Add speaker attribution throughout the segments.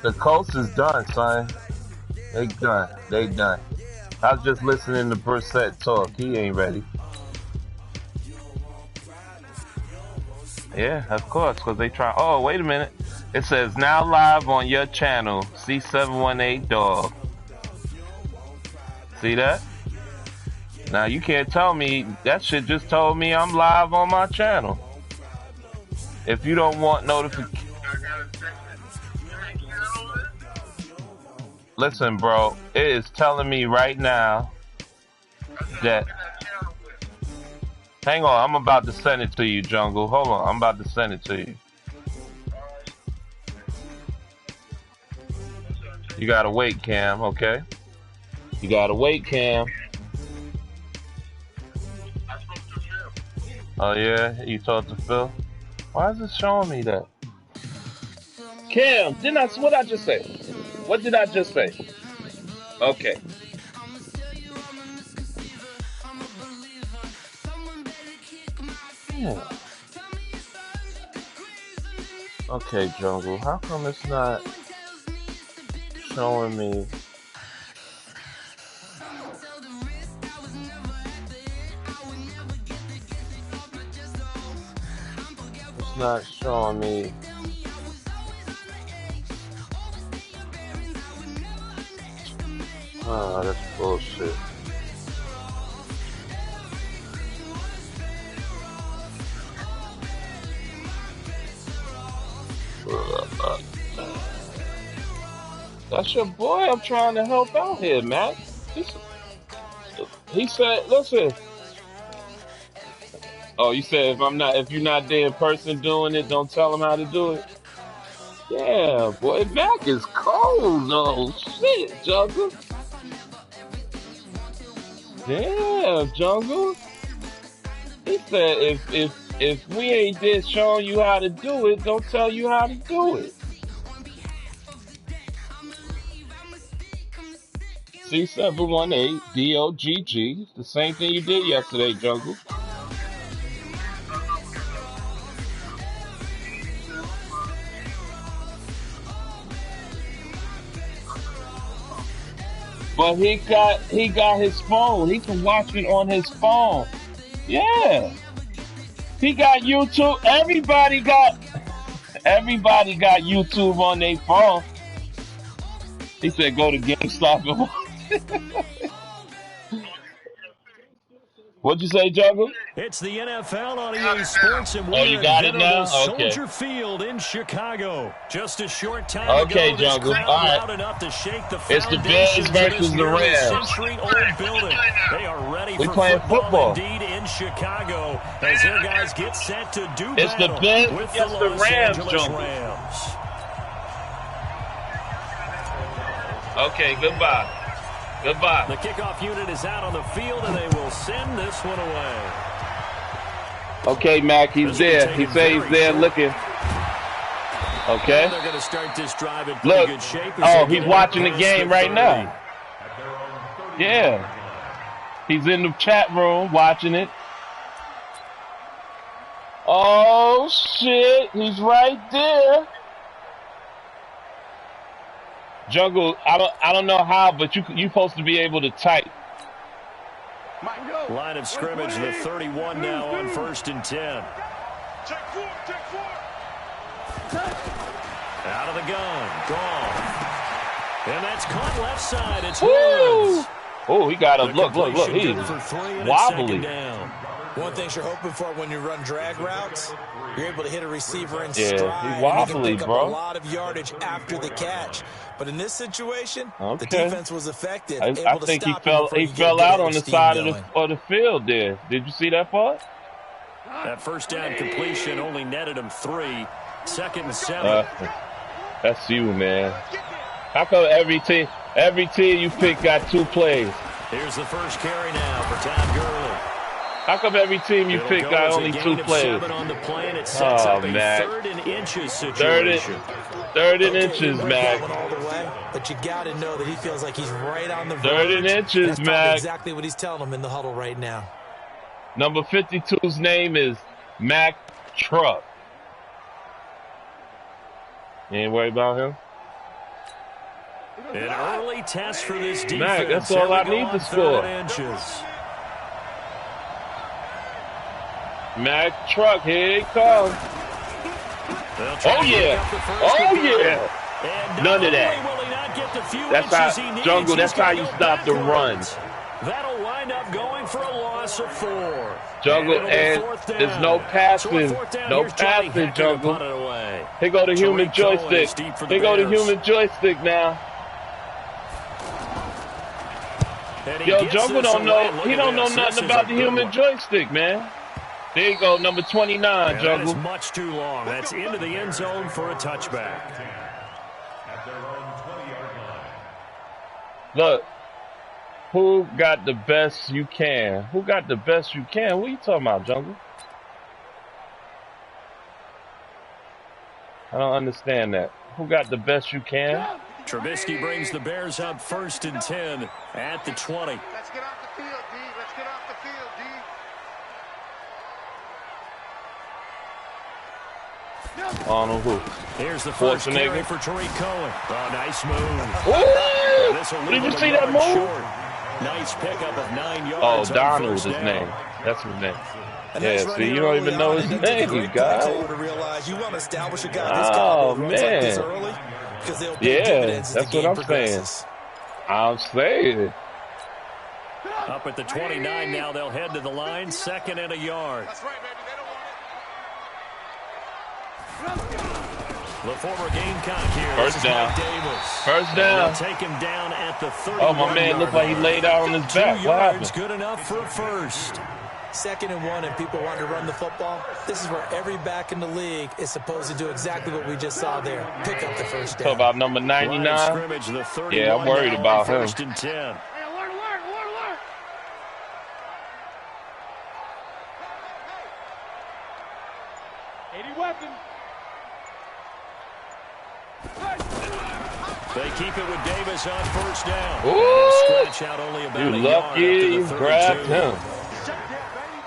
Speaker 1: The coast is done, son. They done. They done. I was just listening to Brissett talk. He ain't ready. Yeah, of course, because they try. Oh, wait a minute. It says now live on your channel, C718DOGG's. See that? Now you can't tell me that shit just told me I'm live on my channel. If you don't want notification. Listen, bro, it is telling me right now that. Hang on, I'm about to send it to you, Jungle. Hold on, I'm about to send it to you. You gotta wait, Cam, okay? You gotta wait, Cam. Oh yeah, you talked to Phil? Why is it showing me that? Cam, what I just say? What did I just say? Okay. Yeah. Okay, Jungle, how come it's not showing me? It's not showing me. Oh, that's bullshit. That's your boy. I'm trying to help out here, Matt. He said, listen. Oh, you said if you're not there in person doing it, don't tell him how to do it. Yeah, boy, Mac is cold though. Shit, Jungle. Damn, Jungle. He said if we ain't there showing you how to do it, don't tell you how to do it. C718DOGG's. The same thing you did yesterday, Jungle. But he got his phone. He can watch it on his phone. Yeah. He got YouTube. Everybody got YouTube on their phone. He said go to GameStop and watch it. What'd you say, Jungle?
Speaker 2: It's the NFL on EA Sports, and we're
Speaker 1: you got it now? Okay.
Speaker 2: Soldier Field in Chicago. Just a short time
Speaker 1: ago,
Speaker 2: Jungle.
Speaker 1: All right.
Speaker 2: Enough to shake the
Speaker 1: it's the Bears versus the Rams.
Speaker 2: They are ready
Speaker 1: for playing football
Speaker 2: indeed in Chicago as their guys get set to do
Speaker 1: it's the Bears against the Rams, Jungle. Okay, goodbye. Goodbye.
Speaker 2: The kickoff unit is out on the field, and they will send this one away.
Speaker 1: Okay, Mac, he's there. He says he's there looking. Okay.
Speaker 2: They're going to start this drive in pretty good shape.
Speaker 1: Oh, he's watching the game right now. Yeah. He's in the chat room watching it. Oh, shit. He's right there. Jungle, I don't know how, but you supposed to be able to type.
Speaker 2: Line of scrimmage, the 31 now on 1st and 10. Out of the gun, gone. And that's caught left side. It's Woods.
Speaker 1: Oh, he got a look. He's wobbly.
Speaker 3: One thing you're hoping for when you run drag routes, you're able to hit a receiver in stride.
Speaker 1: He's wobbly,
Speaker 3: and you can pick
Speaker 1: bro.
Speaker 3: up a lot of yardage after the catch. But in this situation, the defense was effective.
Speaker 1: I think he fell out on the side of the field there. Did you see that part?
Speaker 2: That first down completion only netted him 3. 2nd and 7.
Speaker 1: That's you, man. How come every team you pick got 2 plays?
Speaker 2: Here's the first carry now for Todd Gurley.
Speaker 1: How come every team you pick got only 2 plays?
Speaker 2: On the play, and it sets up a 3rd and inches situation.
Speaker 1: 3rd and inches, Mac.
Speaker 3: But you got to know that he feels like he's right on the verge.
Speaker 1: 3rd and inches,
Speaker 3: That's
Speaker 1: Mac.
Speaker 3: exactly what he's telling him in the huddle right now.
Speaker 1: Number 52's name is Mac Truck. You ain't worried about him?
Speaker 2: An early test for this defense.
Speaker 1: Mac, that's all I need to score. Mac truck, here it comes. Oh yeah! Oh yeah! None of that. That's how, Jungle, that's how you stop the run.
Speaker 2: That'll wind up going for a loss of 4.
Speaker 1: Jungle, and there's no passing. No passing, Jungle. Here go the human joystick. Here go the human joystick now. Yo, Jungle don't know. He don't know nothing about the human joystick, man. There you go, number 29, Jungle.
Speaker 2: That is much too long. That's into the end zone for a touchback.
Speaker 1: Look, who got the best you can? Who got the best you can? What are you talking about, Jungle? I don't understand that. Who got the best you can?
Speaker 2: Trubisky brings the Bears up 1st and 10 at the 20.
Speaker 4: Let's get off the field, D. Let's get off the field, D.
Speaker 1: I don't know who.
Speaker 2: Here's the first carry for Tariq Cohen. Oh, nice move.
Speaker 1: Ooh! Did you see that move?
Speaker 2: Short. Nice pickup of 9 yards.
Speaker 1: Oh, Donald's his name. That's his name. Yeah, see, you don't even know his name, you guys. Oh, man. Yeah, that's what I'm saying. I'm saying.
Speaker 2: Up at the 29 now, they'll head to the line, 2nd and a yard.
Speaker 4: That's right, baby. They don't want it.
Speaker 2: The former Gamecock here.
Speaker 1: First down. First down.
Speaker 2: Take him down at the 30.
Speaker 1: Oh, my man looked like he laid out on his back. What happened?
Speaker 2: Good enough for a first.
Speaker 3: 2nd and 1 and people want to run the football. This is where every back in the league is supposed to do exactly what we just saw there. Pick up the first down.
Speaker 1: Talk about number 99. Yeah, I'm worried about him.
Speaker 2: 1st and 10.
Speaker 4: Alert. 80 weapons.
Speaker 2: They keep it with Davis on 1st down.
Speaker 1: Ooh!
Speaker 2: Scratch out only about
Speaker 1: You lucky you grabbed him.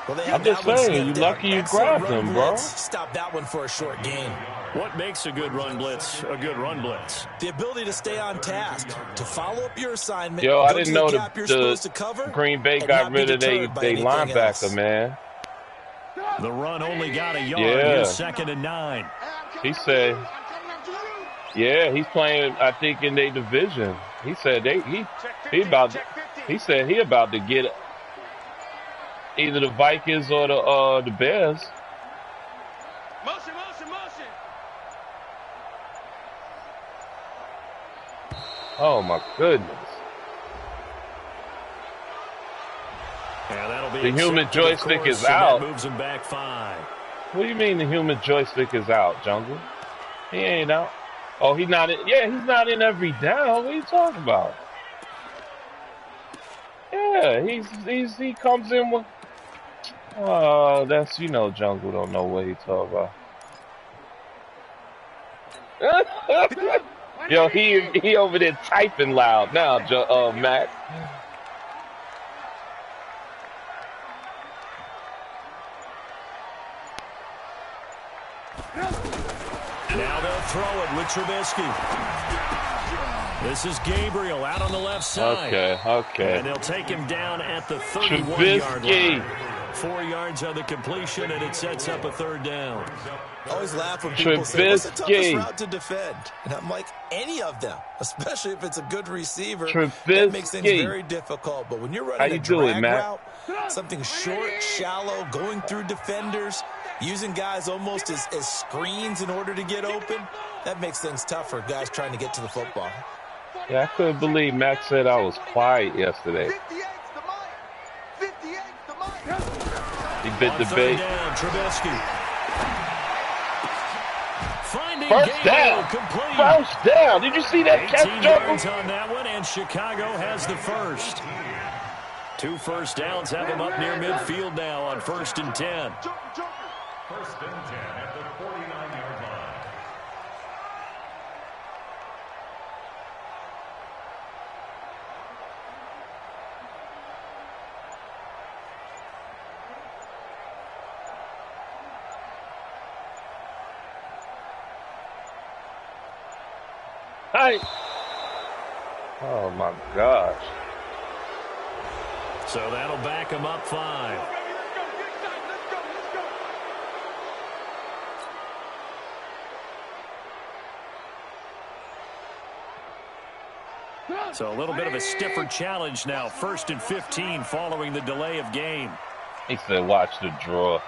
Speaker 3: Well,
Speaker 1: I'm just saying, you lucky you grabbed him, bro.
Speaker 3: Stop that one for a short gain.
Speaker 2: What makes a good run blitz a good run blitz?
Speaker 3: The ability to stay on task, to follow up your assignment.
Speaker 1: Yo, I didn't know the Green Bay got rid of their linebacker, man.
Speaker 2: The run only got a yard.
Speaker 1: Yeah.
Speaker 2: 2nd and 9.
Speaker 1: He said, yeah, he's playing, I think, in their division. He said he said he about to get either the Vikings or the Bears.
Speaker 4: Motion.
Speaker 1: Oh my goodness.
Speaker 2: Yeah, that'll be
Speaker 1: the human joystick is out.
Speaker 2: Moves him back 5.
Speaker 1: What do you mean the human joystick is out, Jungle? He ain't out. Oh, he's not in. Yeah, he's not in every down. What are you talking about? Yeah, he comes in with. Oh, that's, Jungle don't know what he talking about. Yo, he over there typing loud now, Mac.
Speaker 2: Now they'll throw it with Trubisky. This is Gabriel out on the left side.
Speaker 1: Okay.
Speaker 2: And they'll take him down at the 31-yard line. 4 yards on the completion, and it sets up a 3rd down.
Speaker 3: I always laugh when people say, what's the toughest route to defend? And I'm like, any of them, especially if it's a good receiver. That makes things very difficult. But when you're running a drag route, something short, shallow, going through defenders, using guys almost as screens in order to get open, that makes things tough for guys trying to get to the football.
Speaker 1: Yeah, I couldn't believe Max said I was quiet yesterday.
Speaker 4: 58's the mic.
Speaker 1: He bit the bait. First down. First down. Did you see that catch, Jungle?
Speaker 2: On that one, and Chicago has the first. 2 first downs have them up near midfield now on 1st and 10.
Speaker 5: 1st and 10 at the 49-yard line.
Speaker 1: Hi. Oh my gosh.
Speaker 2: So that'll back him up 5. So a little bit of a stiffer challenge now. 1st and 15 following the delay of game.
Speaker 1: He said, watch the draw.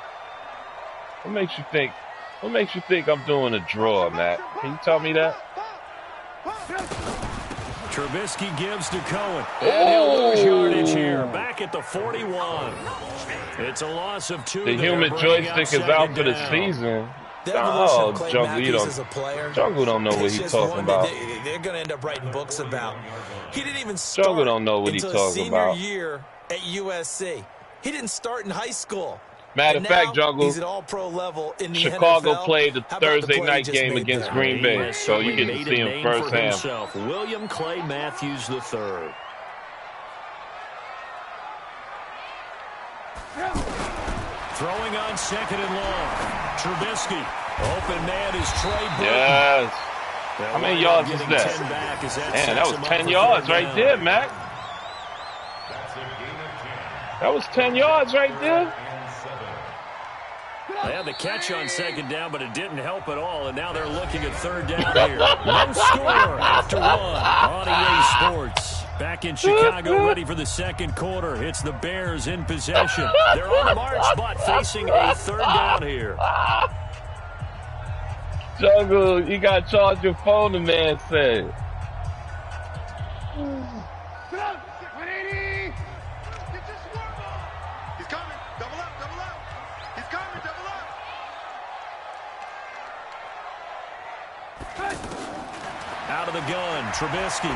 Speaker 1: What makes you think I'm doing a draw, Matt? Can you tell me that?
Speaker 2: Trubisky gives to Cohen. And he'll lose yardage here. Back at the 41. It's a loss of 2.
Speaker 1: The human joystick is out for the season. Oh, Jungle don't know what he's talking about.
Speaker 3: They're going to end up writing books about. He didn't even
Speaker 1: start don't know what he's talking about.
Speaker 3: Senior year at USC. He didn't start in high school.
Speaker 1: Matter of fact, Jungle,
Speaker 3: he's at all-pro level in the
Speaker 1: Chicago
Speaker 3: NFL.
Speaker 1: played the Thursday night game against Green Bay, so you get to see him firsthand.
Speaker 2: William Clay Matthews III. Throwing on 2nd and long. Trubisky. Open man is Trey Burton.
Speaker 1: Yes. How many yards is that? Man, that was 10 yards right there, Mac. That was 10 yards right there.
Speaker 2: They had the catch on 2nd down, but it didn't help at all, and now they're looking at 3rd down here. No score after 1 on EA Sports. Back in Chicago, ready for the 2nd quarter. It's the Bears in possession. They're on the march, but facing a 3rd down here.
Speaker 1: Jungle, you got to charge your phone, the man said.
Speaker 4: He's coming. Double up, double up. He's coming, double up.
Speaker 2: Out of the gun, Trubisky.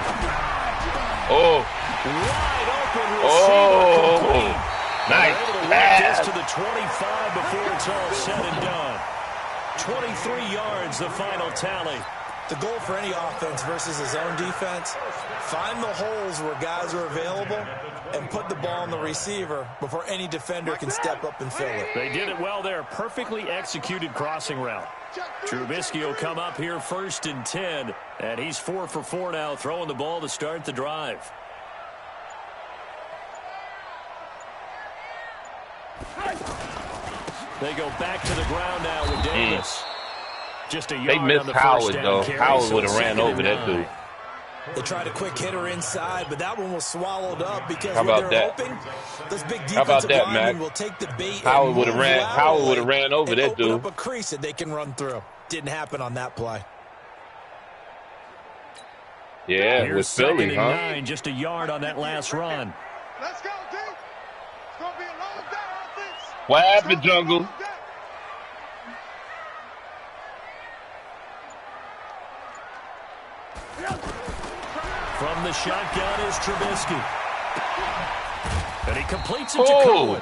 Speaker 1: Oh.
Speaker 2: Wide open receiver complete.
Speaker 1: Nice
Speaker 2: pass to the 25 before it's all said and done. 23 yards, the final tally.
Speaker 3: The goal for any offense versus his own defense, find the holes where guys are available and put the ball on the receiver before any defender can step up and fill it.
Speaker 2: They did it well there. Perfectly executed crossing route. Trubisky will come up here 1st and 10, and he's 4 for 4 now, throwing the ball to start the drive. They go back to the ground now with Davis. Just a yard.
Speaker 1: They missed
Speaker 2: on the
Speaker 1: Howard,
Speaker 2: first
Speaker 1: though.
Speaker 2: carry,
Speaker 1: Howard would have ran over that dude.
Speaker 3: They tried a quick hitter inside, but that one was swallowed up because
Speaker 1: How about
Speaker 3: when they're
Speaker 1: that?
Speaker 3: hoping those big
Speaker 1: How about
Speaker 3: defensive
Speaker 1: that,
Speaker 3: linemen
Speaker 1: Mac?
Speaker 3: will take the bait.
Speaker 1: Howard would have ran over that dude.
Speaker 3: Open up a crease that they can run through. Didn't happen on that play.
Speaker 1: Yeah,
Speaker 2: Here's
Speaker 1: with Philly,
Speaker 2: 2nd
Speaker 1: huh?
Speaker 2: and 9, just a yard on that last run.
Speaker 4: Let's go, dude. It's going to be a long day offense.
Speaker 1: What happened, Jungle?
Speaker 2: From the shotgun is Trubisky. And he completes it to Cohen.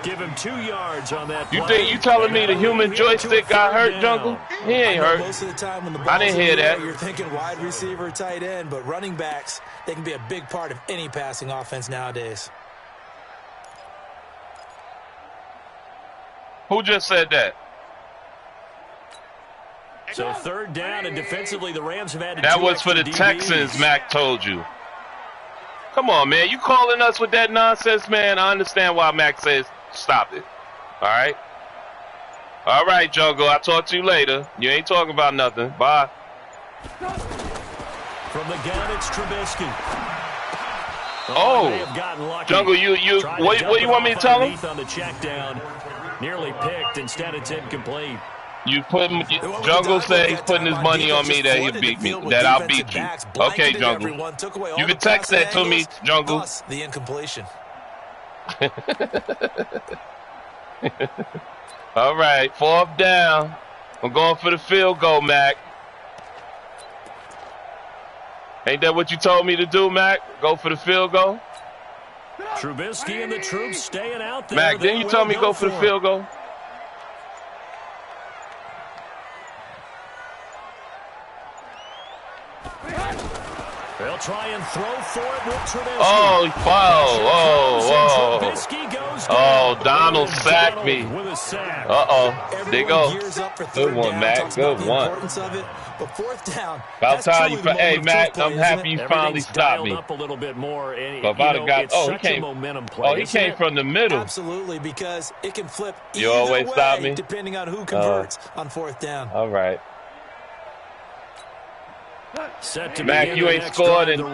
Speaker 2: Give him 2 yards on that play.
Speaker 1: You telling me the human joystick got hurt, Jungle? He ain't hurt.
Speaker 3: Most of the time when the ball's
Speaker 1: I didn't hear that.
Speaker 3: You're thinking wide receiver, tight end, but running backs, they can be a big part of any passing offense nowadays.
Speaker 1: Who just said that?
Speaker 2: So 3rd down, and defensively the Rams have added
Speaker 1: That was for the Texans, Mac told you. Come on, man. You calling us with that nonsense, man? I understand why Mac says stop it. All right? All right, Jungle. I'll talk to you later. You ain't talking about nothing. Bye.
Speaker 2: From the gun, it's Trubisky.
Speaker 1: Oh, Jungle, what do you want me to tell him?
Speaker 2: On the check down, nearly picked, instead it's incomplete.
Speaker 1: You put Jungle say he's putting his money on me that he'll beat me, that I'll beat you. Okay, Jungle. You can text that to me, Jungle.
Speaker 3: The incompletion.
Speaker 1: All right, 4th down. I'm going for the field goal, Mac. Ain't that what you told me to do, Mac? Go for the field goal?
Speaker 2: Trubisky and the troops staying out there.
Speaker 1: Mac, didn't you tell me go for the field goal?
Speaker 2: They'll try and throw for it with Trubisky.
Speaker 1: Oh, whoa. Oh, Donald sacked me. Uh-oh. There you go. Good one, Matt. Good one. About time you... Hey, Matt, I'm happy you finally stopped me.
Speaker 2: Up a little bit more. And,
Speaker 1: he came from the middle.
Speaker 3: Absolutely, because it can flip
Speaker 1: you always
Speaker 3: way,
Speaker 1: stop me?
Speaker 3: Depending on who converts on 4th down.
Speaker 1: All right. Mac, you ain't scored in 2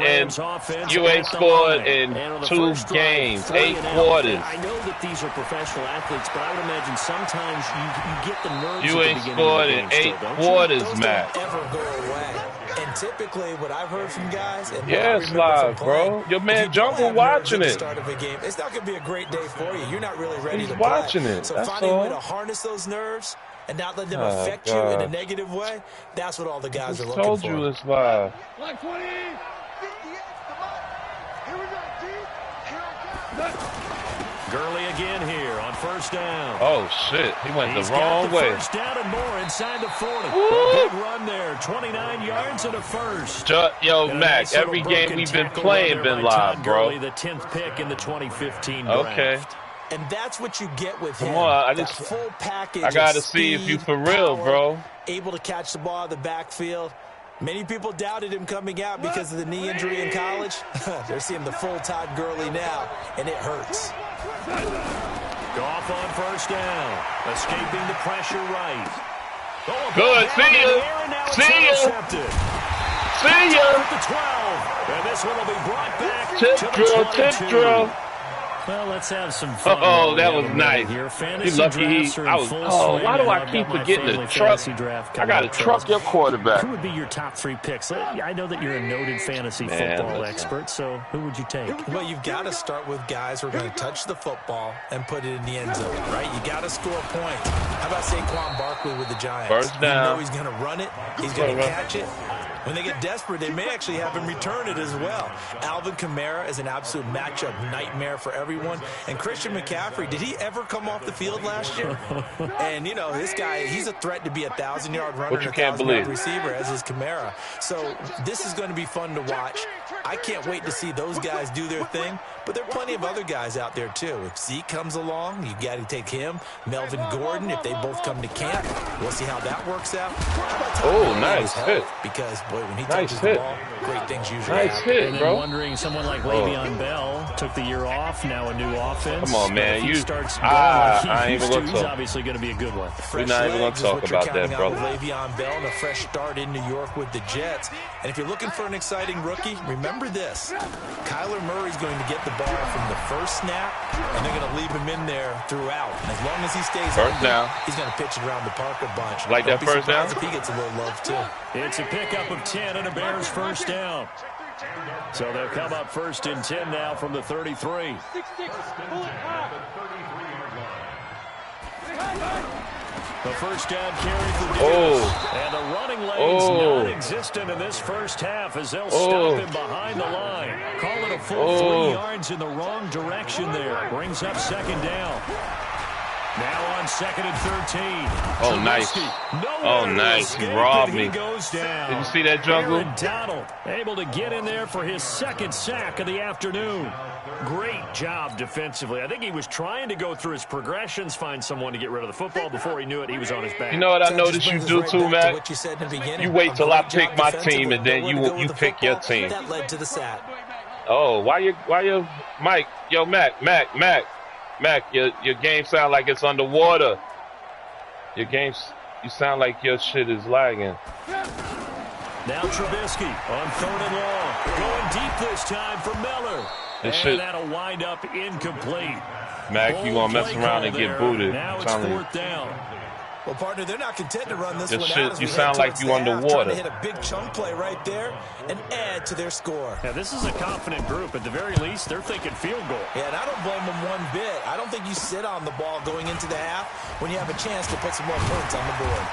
Speaker 1: games, 8 quarters.
Speaker 2: I know that these are professional athletes, but I would imagine sometimes you get the nerves.
Speaker 1: You ain't scored in 8 quarters, Mac.
Speaker 3: Don't ever go away. And typically, what I've heard from guys, and
Speaker 1: it's live, bro. Your man Jungle watching it.
Speaker 3: Start of a game, it's not going to be a great day for you. You're not really ready to
Speaker 1: watching
Speaker 3: play.
Speaker 1: it.
Speaker 3: So
Speaker 1: that's
Speaker 3: finding
Speaker 1: all.
Speaker 3: a way to harness those nerves and not let them affect you in a negative way, that's what all the guys are looking for.
Speaker 1: I told you it's live.
Speaker 4: Like 20. Here we go, G.
Speaker 2: Gurley again here on 1st down.
Speaker 1: Oh, shit. He went the wrong way.
Speaker 2: 1st down and more inside the 40. A big run there. 29 yards and a first.
Speaker 1: Yo, Mac, every game we've been playing been live, bro.
Speaker 2: Gurley, the 10th pick in the 2015 draft.
Speaker 1: Okay.
Speaker 3: And that's what you get with him.
Speaker 1: Come on,
Speaker 3: full package.
Speaker 1: I got to see if you for real, bro.
Speaker 3: Able to catch the ball out of the backfield. Many people doubted him coming out because of the knee injury in college. They're seeing the full Todd Gurley now, and it hurts.
Speaker 2: Goff on 1st down. Escaping the pressure right.
Speaker 1: Good. See ya. See ya. See ya.
Speaker 2: The 12. And this one will be brought back
Speaker 1: tip
Speaker 2: to
Speaker 1: drill,
Speaker 2: the
Speaker 1: tip drill.
Speaker 2: Well, let's have some fun.
Speaker 1: Oh, that was nice. You lucky why do I keep forgetting the truck? I got to truck your quarterback.
Speaker 2: Who would be your top 3 picks? I know that you're a noted fantasy football expert, so who would you take?
Speaker 3: Well, you've got to start with guys who are going to touch the football and put it in the end zone, right? You got to score points. How about Saquon Barkley with the Giants?
Speaker 1: 1st down.
Speaker 3: You know he's going to run it. He's going to catch it. When they get desperate, they may actually have him return it as well. Alvin Kamara is an absolute matchup nightmare for everyone. And Christian McCaffrey, did he ever come off the field last year? And, you know, this guy, he's a threat to be a 1,000-yard runner and a 1,000-yard receiver, as is Kamara. So this is going to be fun to watch. I can't wait to see those guys do their thing. But there are plenty of other guys out there, too. If Zeke comes along, you got to take him. Melvin Gordon, if they both come to camp, we'll see how that works out.
Speaker 1: Oh, nice hit.
Speaker 3: Because, boy, when he touches the ball, great things usually
Speaker 1: happen.
Speaker 3: Nice
Speaker 1: hit,
Speaker 2: and then
Speaker 1: bro.
Speaker 2: Wondering, someone like Le'Veon Bell took the year off, now a new offense.
Speaker 1: Come on, man.
Speaker 2: He starts going
Speaker 1: I
Speaker 2: like
Speaker 1: ain't even going to
Speaker 2: he's
Speaker 1: talk.
Speaker 2: obviously going to be a good one.
Speaker 1: We're not even going to talk about that, brother.
Speaker 3: Le'Veon Bell and a fresh start in New York with the Jets. And if you're looking for an exciting rookie, remember this. Kyler Murray's going to get the ball from the first snap, and they're going to leave him in there throughout. And as long as he stays
Speaker 1: first down,
Speaker 3: he's going to pitch it around the park a bunch.
Speaker 1: Like that first down?
Speaker 3: If he gets a little love, too.
Speaker 2: It's a pickup of 10 and a Bears 1st down. So they'll come up 1st and 10 now from the 33. The 1st down carry for Diggs. And the running lane's non-existent in this first half as they'll stop him behind the line. Call it a full 3 yards in the wrong direction there. Brings up 2nd down. Now on 2nd and 13.
Speaker 1: Oh, nice. Oh, nice. He robbed me.
Speaker 2: Goes down.
Speaker 1: Did you see that, Jungle?
Speaker 2: Aaron Donald able to get in there for his 2nd sack of the afternoon. Great job defensively. I think he was trying to go through his progressions, find someone to get rid of the football. Before he knew it, he was on his back.
Speaker 1: You know what I noticed you do too, Matt? You wait till I pick my team, and then you pick your team.
Speaker 3: That led to the sack.
Speaker 1: Oh, why you, Mike, yo, Mac, your game sound like it's underwater. You sound like your shit is lagging.
Speaker 2: Now Trubisky on 3rd and long. Going deep this time for Miller. And that'll wind up incomplete.
Speaker 1: Mac, you gonna mess around and get booted.
Speaker 2: Now it's 4th down.
Speaker 3: Well, partner, they're not content to run this one out.
Speaker 1: You sound like you underwater.
Speaker 3: Trying to hit a big chunk play right there and add to their score.
Speaker 2: Yeah, this is a confident group. At the very least, they're thinking field goal.
Speaker 3: Yeah, and I don't blame them one bit. I don't think you sit on the ball going into the half when you have a chance to put some more points on the board.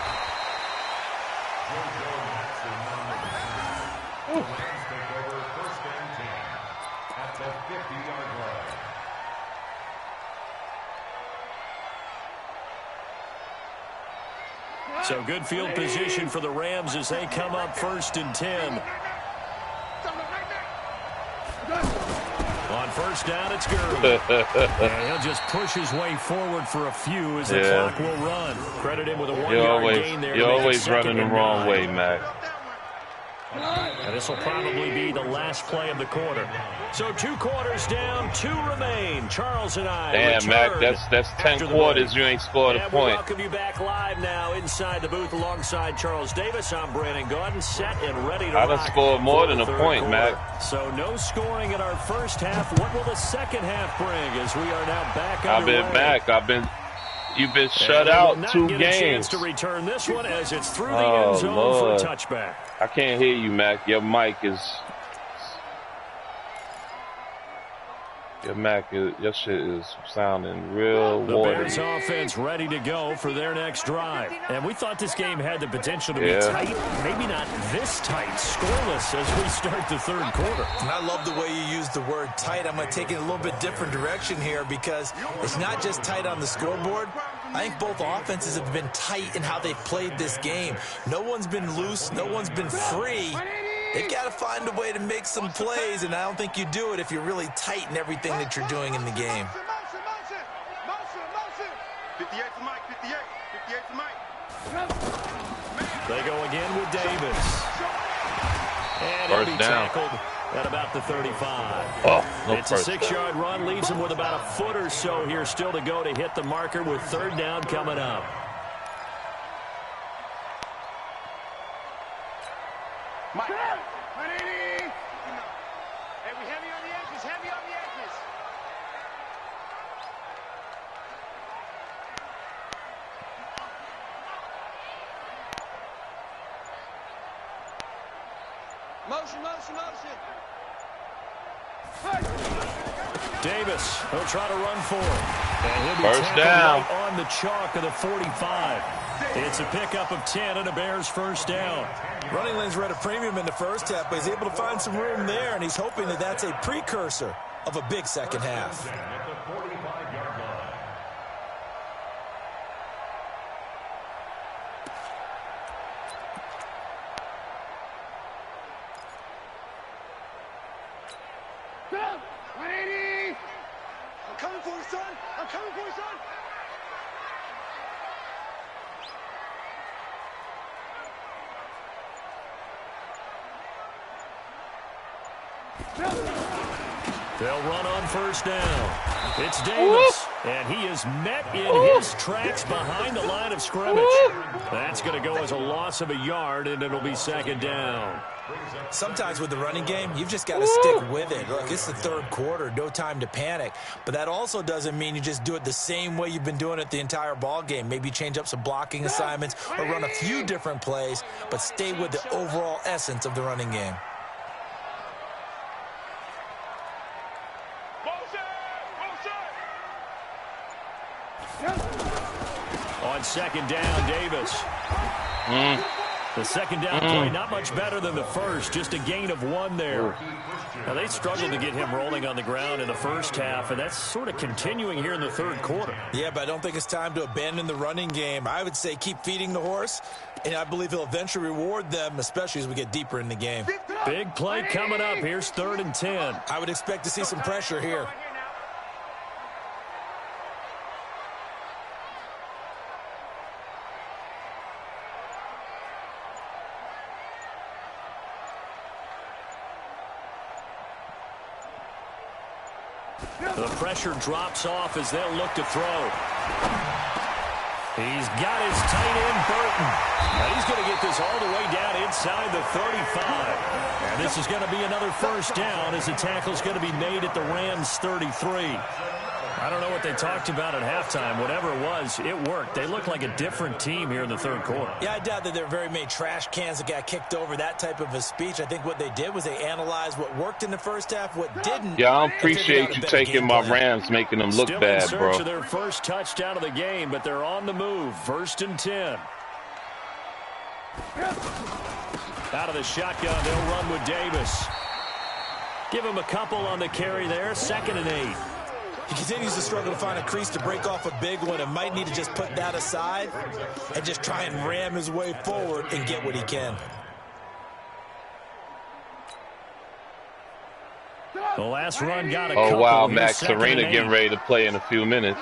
Speaker 2: So good field position for the Rams as they come up 1st and 10. first down, it's Gurley. And he'll just push his way forward for a few as the clock will run. Credit him with a 1-yard gain there.
Speaker 1: You're always running the wrong way, Mac.
Speaker 2: And this will probably be the last play of the quarter. So 2 quarters down, 2 remain. Charles and I
Speaker 1: Damn, Mac, that's 10 quarters. You ain't scored a point.
Speaker 2: Welcome you back live now inside the booth alongside Charles Davis. I'm Brandon Gordon, set and ready to rock.
Speaker 1: I done scored more than a point, Mac.
Speaker 2: So no scoring in our first half. What will the second half bring as we are now back underway?
Speaker 1: You've been shut out 2 games.
Speaker 2: A chance to return this one as it's through the end zone for a touchback.
Speaker 1: I can't hear you, Mac. Your mic is... Your shit is sounding real watery.
Speaker 2: The Bears offense ready to go for their next drive. And we thought this game had the potential to be tight. Maybe not this tight. Scoreless as we start the third quarter.
Speaker 3: And I love the way you use the word tight. I'm going to take it a little bit different direction here because it's not just tight on the scoreboard. I think both offenses have been tight in how they've played this game. No one's been loose. No one's been free. They've got to find a way to make some plays, and I don't think you do it if you're really tight in everything that you're doing in the game.
Speaker 4: 58 to Mike, 58 to Mike.
Speaker 2: They go again with Davis. And
Speaker 1: First
Speaker 2: he'll be
Speaker 1: down.
Speaker 2: tackled at about the 35. It's a 6-yard run, leaves him with about a foot or so here still to go to hit the marker with third down coming up.
Speaker 4: Mike. Hey, we heavy on the edges, heavy on the edges. Motion.
Speaker 2: Davis, he'll try to run for it. And he'll be
Speaker 1: First down.
Speaker 2: right on the chalk of the 45. It's a pickup of 10 and a Bears first down.
Speaker 3: Running lanes were at a premium in the first half, but he's able to find some room there, and he's hoping that that's a precursor of a big second half.
Speaker 4: I'm coming for you, son. I'm coming for you, son.
Speaker 2: They'll run on first down. It's Davis, and he is met in his tracks behind the line of scrimmage. That's going to go as a loss of a yard, and it'll be second down.
Speaker 3: Sometimes with the running game, you've just got to stick with it. Look, it's the third quarter, no time to panic. But that also doesn't mean you just do it the same way you've been doing it the entire ball game. Maybe change up some blocking assignments or run a few different plays, but stay with the overall essence of the running game.
Speaker 2: On second down, Davis. The second down play, not much better than the first, just a gain of 1 there. Now, they struggled to get him rolling on the ground in the first half, and that's sort of continuing here in the third quarter.
Speaker 3: Yeah, but I don't think it's time to abandon the running game. I would say keep feeding the horse, and I believe he'll eventually reward them, especially as we get deeper in the game.
Speaker 2: Big play coming up. Here's 3rd and 10.
Speaker 3: I would expect to see some pressure here.
Speaker 2: The pressure drops off as they'll look to throw. He's got his tight end, Burton. Now he's going to get this all the way down inside the 35. And this is going to be another first down as the tackle's going to be made at the Rams' 33. I don't know what they talked about at halftime. Whatever it was, it worked. They look like a different team here in the third quarter.
Speaker 3: Yeah, I doubt that there are very many trash cans that got kicked over, that type of a speech. I think what they did was they analyzed what worked in the first half, what didn't.
Speaker 1: Yeah, I appreciate you taking my Rams, making them look bad,
Speaker 2: bro. Still in search of their first touchdown of the game, but they're on the move. 1st and 10. Out of the shotgun, they'll run with Davis. Give him a couple on the carry there. 2nd and 8.
Speaker 3: He continues to struggle to find a crease to break off a big one and might need to just put that aside and just try and ram his way forward and get what he can.
Speaker 2: The last run got a
Speaker 1: Oh,
Speaker 2: couple.
Speaker 1: wow,
Speaker 2: Here's
Speaker 1: Max
Speaker 2: second
Speaker 1: Serena
Speaker 2: and 8.
Speaker 1: getting ready to play in a few minutes.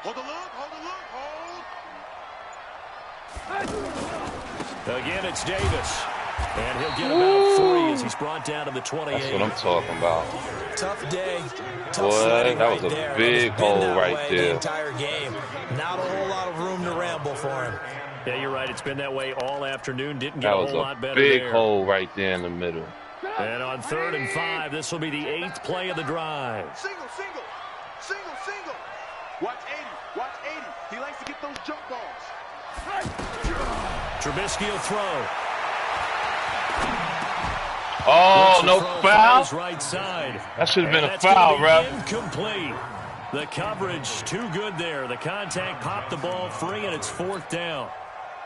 Speaker 4: Hold the look, hold the look, hold.
Speaker 2: Again, it's Davis. And he'll get about 3 as he's brought down to the 28.
Speaker 1: That's what I'm talking about.
Speaker 3: Tough day.
Speaker 1: Boy, that was a big hole right
Speaker 3: The
Speaker 1: there.
Speaker 3: entire game. Not a whole lot of room to ramble for him.
Speaker 2: Yeah, you're right. It's been that way all afternoon. Didn't get
Speaker 1: That
Speaker 2: a
Speaker 1: was
Speaker 2: whole lot
Speaker 1: a
Speaker 2: better
Speaker 1: big
Speaker 2: there.
Speaker 1: hole right there in the middle.
Speaker 2: And on 3rd and 5, this will be the 8th play of the drive.
Speaker 4: Single, single, single, single. Watch 80, watch 80. He likes to get those jump balls.
Speaker 2: Trubisky will throw.
Speaker 1: Oh, no foul?
Speaker 2: Right side.
Speaker 1: That should have been
Speaker 2: And
Speaker 1: a foul, ref.
Speaker 2: Incomplete. The coverage too good there. The contact popped the ball free, and it's 4th down.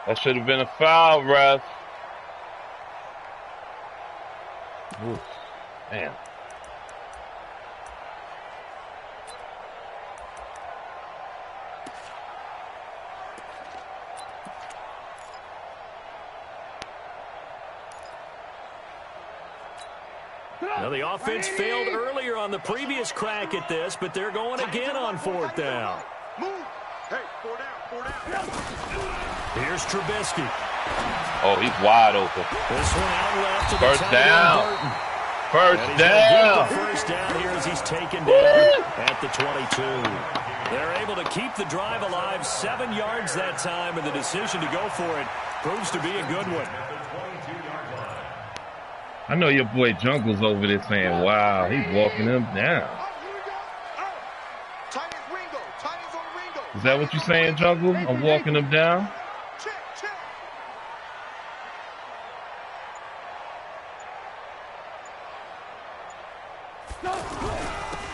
Speaker 1: That should have been a foul, ref. Ooh, man.
Speaker 2: Now, the offense failed earlier on the previous crack at this, but they're going again on 4th down.
Speaker 4: Move. Hey, 4 down, 4 down.
Speaker 2: Here's Trubisky.
Speaker 1: Oh, he's wide open.
Speaker 2: This one out left to the
Speaker 1: First
Speaker 2: tight end,
Speaker 1: down.
Speaker 2: Burton.
Speaker 1: First
Speaker 2: And he's gonna get
Speaker 1: down.
Speaker 2: the first down here as he's taken down at the 22. They're able to keep the drive alive, 7 yards that time, and the decision to go for it proves to be a good one.
Speaker 1: I know your boy Jungle's over there saying, wow, he's walking him down. Is that what you're saying, Jungle? I'm walking him down?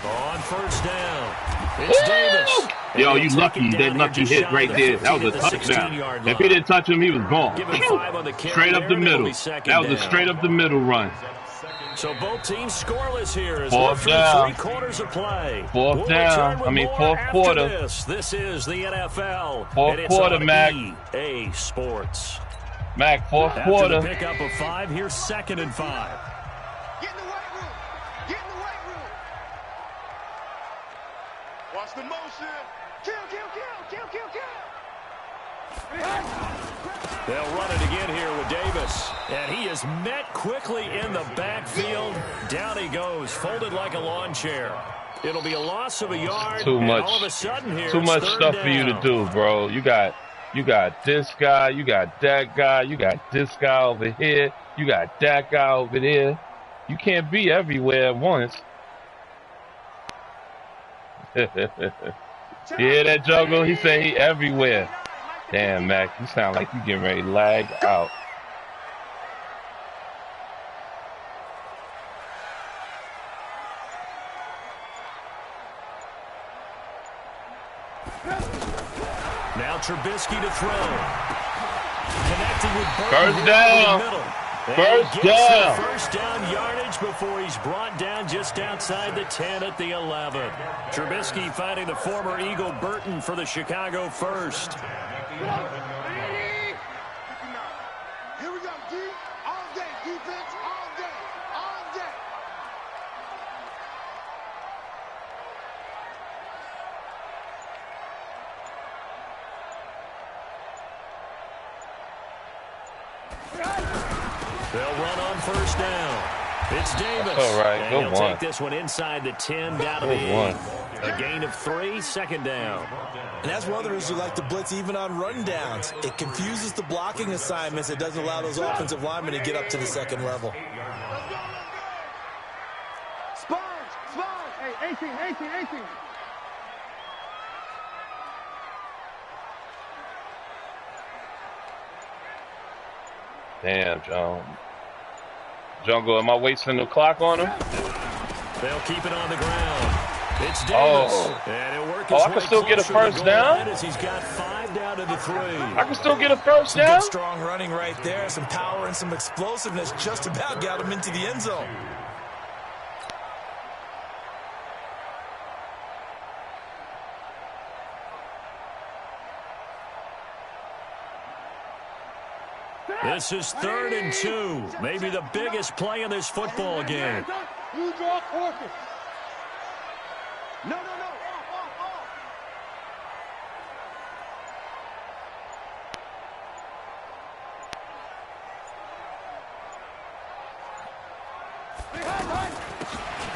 Speaker 2: On 1st down, it's Davis.
Speaker 1: Yo, you lucky. That lucky hit right there. That was a touchdown. If he didn't touch him, he was gone. Straight up the middle. That was a straight up the middle run.
Speaker 2: So both teams scoreless here as
Speaker 1: 4th down.
Speaker 2: 3/4 of play.
Speaker 1: 4th down. I mean, 4th quarter.
Speaker 2: This is the NFL.
Speaker 1: 4th quarter, Mac.
Speaker 2: EA Sports.
Speaker 1: Mac, 4th
Speaker 2: After
Speaker 1: quarter.
Speaker 2: the pickup of 5, here's 2nd and 5.
Speaker 4: Get in the weight room. Get in the weight room. Watch the motion. Kill, kill, kill, kill, kill, kill.
Speaker 2: They'll run it again here with Davis. And he is met quickly in the backfield. Down he goes, folded like a lawn chair. It'll be a loss of a yard.
Speaker 1: Too much.
Speaker 2: All of a sudden here,
Speaker 1: Too much stuff for you to do, bro. You got this guy, you got that guy, you got this guy over here, you got that guy over there. You can't be everywhere at once. You hear that, Jungle? He said he everywhere. Damn, Mac, you sound like you getting ready to lag out.
Speaker 2: Now Trubisky to throw. Connecting with Burton.
Speaker 1: First down. First down.
Speaker 2: First down yardage before he's brought down just outside the 10 at the 11. Trubisky finding the former Eagle Burton for the Chicago first.
Speaker 4: Here we go, D. All day, defense, all day, all day.
Speaker 2: They'll run on first down. It's Davis.
Speaker 1: That's all right.
Speaker 2: And
Speaker 1: Good
Speaker 2: he'll
Speaker 1: one.
Speaker 2: take this one inside the 10 down to the 8. A gain of 3, 2nd down.
Speaker 3: And that's one of the reasons we like to blitz even on rundowns. It confuses the blocking assignments. It doesn't allow those offensive linemen to get up to the 2nd level.
Speaker 4: Sponge, sponge. Hey, 18.
Speaker 1: Damn, Jungle, am I wasting the clock on him?
Speaker 2: They'll keep it on the ground. It's Davis.
Speaker 1: Oh.
Speaker 2: And it'll work
Speaker 1: I can still get a first down?
Speaker 2: As he's got 5 down to the 3.
Speaker 1: I can still get a first
Speaker 3: Some
Speaker 1: down?
Speaker 3: good strong running right there. Some power and some explosiveness just about got him into the end zone.
Speaker 2: This is 3rd and 2. Maybe the biggest play in this football game.
Speaker 4: You draw corpus. No.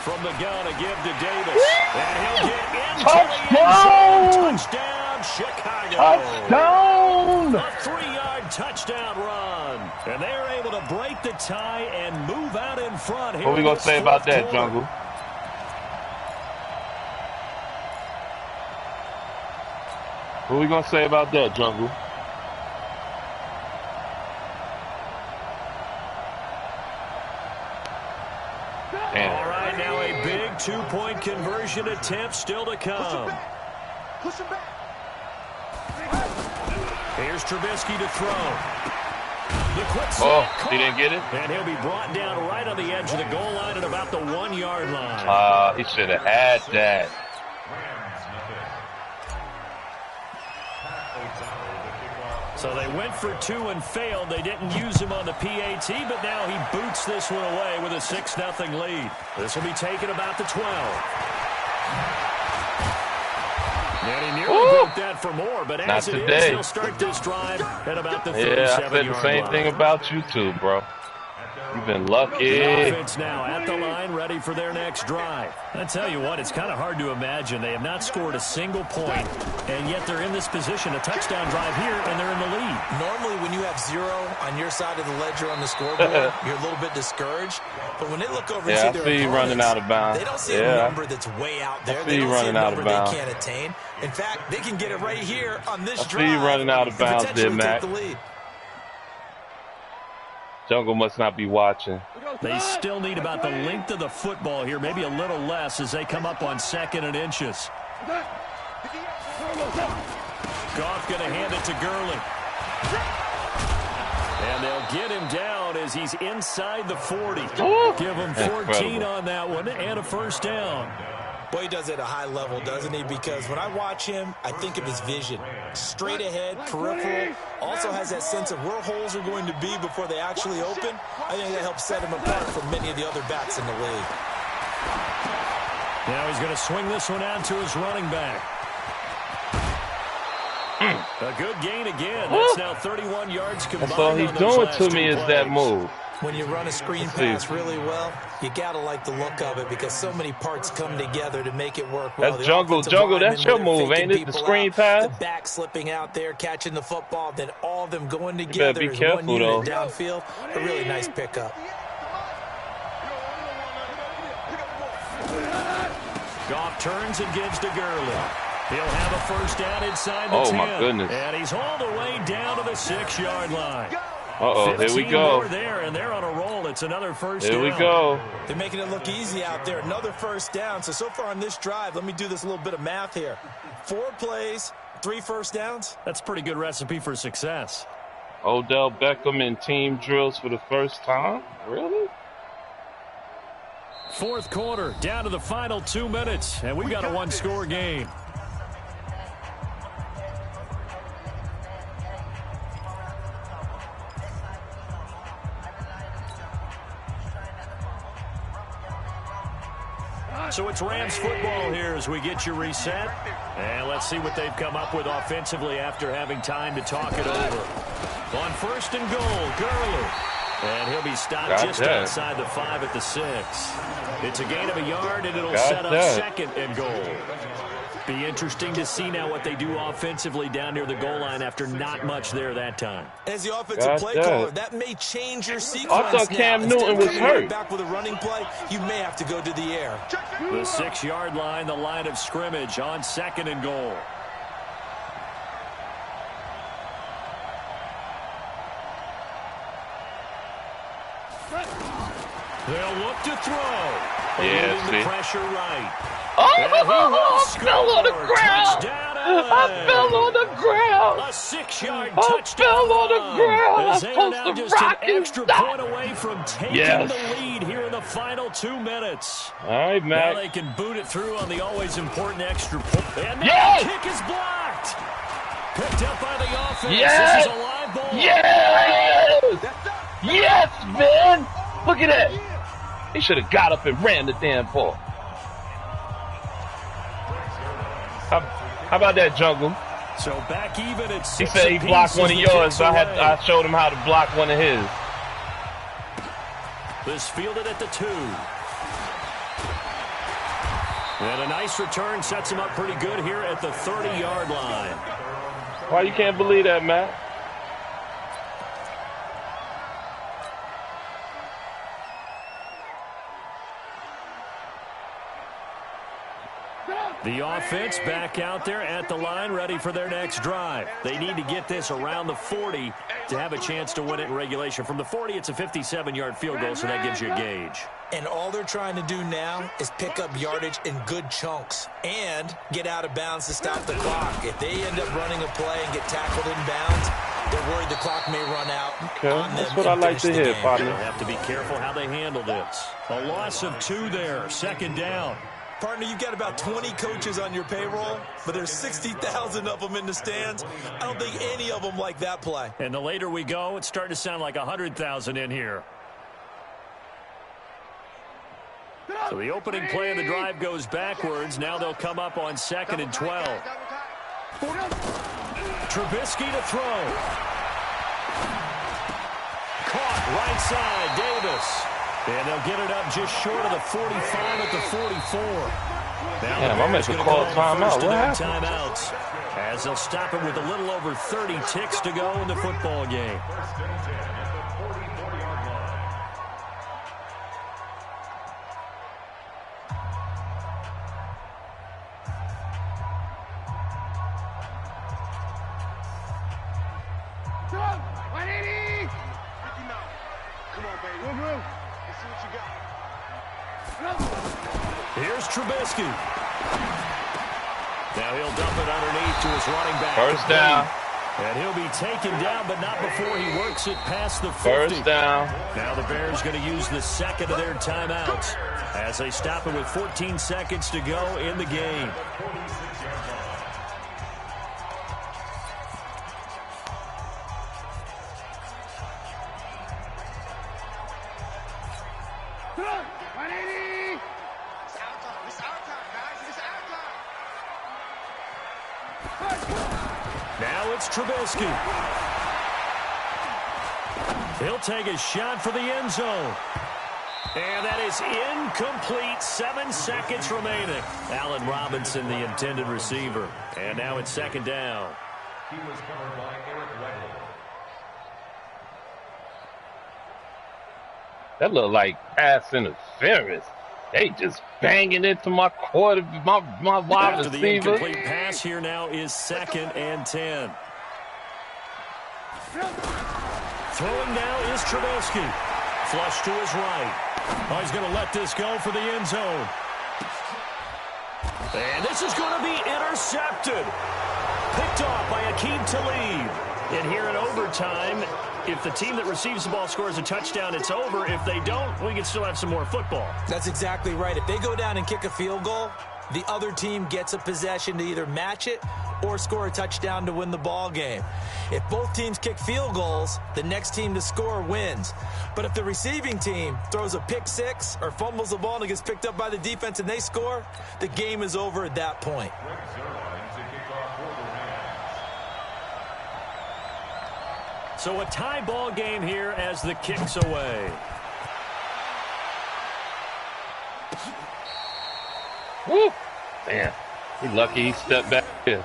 Speaker 2: From the gun, a give to Davis. And he'll get into the end zone. Touchdown, Chicago.
Speaker 1: Touchdown!
Speaker 2: A 3-yard touchdown run. And they're able to break the tie and move out in front here.
Speaker 1: What are we going to say about that, Jungle? What are we going to say about that, Jungle?
Speaker 2: All right, now a big 2-point conversion attempt still to come.
Speaker 4: Push him back.
Speaker 2: Here's Trubisky to throw. The quick
Speaker 1: he didn't get it?
Speaker 2: And he'll be brought down right on the edge of the goal line at about the 1-yard line.
Speaker 1: He should have had that.
Speaker 2: So they went for 2 and failed. They didn't use him on the PAT, but now he boots this one away with a 6-0 lead. This will be taken about the 12. And he nearly broke that for more, but as it is, he'll start this drive at about the 37-yard line.
Speaker 1: Yeah, I said the same thing about you too, bro. You've been lucky.
Speaker 2: The offense now at the line, ready for their next drive. I tell you what, it's kind of hard to imagine. They have not scored a single point, and yet they're in this position, a touchdown drive here, and they're in the lead.
Speaker 3: Normally, when you have 0 on your side of the ledger on the scoreboard, you're a little bit discouraged. But when they look over and see their opponents,
Speaker 1: running out of bounds.
Speaker 3: They don't see a number that's way out there. They don't see a number they can't attain. In fact, they can get it right here on this drive.
Speaker 1: I see you running out of bounds there, Matt.
Speaker 3: The lead.
Speaker 1: Jungle must not be watching.
Speaker 2: They still need about the length of the football here, maybe a little less as they come up on 2nd and inches. Goff going to hand it to Gurley. And they'll get him down as he's inside the 40. Give him 14 on that one and a first down.
Speaker 3: Boy, he does it at a high level, doesn't he? Because when I watch him, I think of his vision. Straight ahead, peripheral. Also has that sense of where holes are going to be before they actually open. I think that helps set him apart from many of the other backs in the league.
Speaker 2: Now he's going to swing this one out to his running back. A good gain again. That's now 31 yards combined.
Speaker 1: That's all he's doing to me is that move.
Speaker 3: When you run a screen pass really well, you got to like the look of it because so many parts come together to make it work well.
Speaker 1: That's Jungle, that's your move, ain't it? The screen pass?
Speaker 3: The back slipping out there, catching the football, then all of them going together as one unit downfield. A really nice pickup.
Speaker 2: Goff turns and gives to Gurley. He'll have a first down inside the 10.
Speaker 1: Oh, my goodness.
Speaker 2: And he's all the way down to the 6-yard line.
Speaker 1: Uh-oh, here we go.
Speaker 2: There, and they're on a roll. It's another first
Speaker 1: down.
Speaker 2: Here
Speaker 1: we go.
Speaker 3: They're making it look easy out there. Another first down. So far on this drive, let me do this little bit of math here. 4 plays, 3 first downs.
Speaker 2: That's a pretty good recipe for success.
Speaker 1: Odell Beckham in team drills for the first time? Really?
Speaker 2: 4th quarter, down to the final 2 minutes, and we've got a 1-score game. So it's Rams football here as we get you reset. And let's see what they've come up with offensively after having time to talk it over. On 1st and goal, Gurley. And he'll be stopped just outside the 5 at the 6. It's a gain of a yard, and it'll set up 2nd and goal. Be interesting to see now what they do offensively down near the goal line after not much there that time.
Speaker 3: As the offensive play caller, that may change your sequence.
Speaker 1: I thought Cam Newton was hurt.
Speaker 3: Back with a running play, you may have to go to the air.
Speaker 2: The 6-yard line, the line of scrimmage on 2nd and goal. They'll look to throw.
Speaker 1: Yeah,
Speaker 2: the pressure right.
Speaker 1: I fell on the ground. I fell on the ground.
Speaker 2: A 6-yard touchdown.
Speaker 1: I fell on the ground. I'm supposed to
Speaker 2: just
Speaker 1: rock
Speaker 2: an extra point away from taking
Speaker 1: the
Speaker 2: lead here in the final 2 minutes.
Speaker 1: All right, Matt.
Speaker 2: Now they can boot it through on the always important extra point. And the kick is blocked. Picked up by the offense.
Speaker 1: Yes!
Speaker 2: This is a live ball.
Speaker 1: Yes! Yes, man! Look at that. He should have got up and ran the damn ball. How about that, Jungle?
Speaker 2: So back even at 6.
Speaker 1: He said he blocked one of yours, so I showed him how to block one of his.
Speaker 2: This fielded at the 2. And a nice return sets him up pretty good here at the 30-yard line.
Speaker 1: Why you can't believe that, Matt?
Speaker 2: The offense back out there at the line, ready for their next drive. They need to get this around the 40 to have a chance to win it in regulation. From the 40, it's a 57-yard field goal, so that gives you a gauge.
Speaker 3: And all they're trying to do now is pick up yardage in good chunks and get out of bounds to stop the clock. If they end up running a play and get tackled in bounds, they're worried the clock may run out.
Speaker 1: Okay, that's what I like to hear, partner.
Speaker 2: They'll have to be careful how they handle this. A loss of 2 there, second down.
Speaker 3: Partner, you've got about 20 coaches on your payroll, but there's 60,000 of them in the stands. I don't think any of them like that play.
Speaker 2: And the later we go, it's starting to sound like 100,000 in here. So the opening play of the drive goes backwards. Now they'll come up on 2nd and 12. Trubisky to throw. Caught right side, Davis. And they'll get it up just short of the 45 at the 44.
Speaker 1: Damn, I'm going to call timeout. What happened?
Speaker 2: Timeouts, as they'll stop it with a little over 30 ticks to go in the football game. Here's Trubisky. Now he'll dump it underneath to his running back.
Speaker 1: First down.
Speaker 2: And he'll be taken down, but not before he works it past the 50.
Speaker 1: First down.
Speaker 2: Now the Bears going to use the second of their timeouts as they stop it with 14 seconds to go in the game. Now it's Trubisky. He'll take a shot for the end zone. And that is incomplete. 7 seconds remaining. Allen Robinson, the intended receiver. And now it's 2nd down.
Speaker 5: He was covered by Eric Weddle.
Speaker 1: That looked like pass interference. They just banging into my quarter, my wide
Speaker 2: After
Speaker 1: receiver.
Speaker 2: the incomplete pass here now is 2nd and 10. Throwing now is Trubisky. Flush to his right. Oh, he's going to let this go for the end zone. And this is going to be intercepted. Picked off by Aqib Talib. And here in overtime, if the team that receives the ball scores a touchdown, it's over. If they don't, we can still have some more football.
Speaker 3: That's exactly right. If they go down and kick a field goal, the other team gets a possession to either match it or score a touchdown to win the ball game. If both teams kick field goals, the next team to score wins. But if the receiving team throws a pick six or fumbles the ball and it gets picked up by the defense and they score, the game is over at that point.
Speaker 2: So a tie ball game here as the kick's away.
Speaker 1: Woo! Man, he's lucky he stepped back here.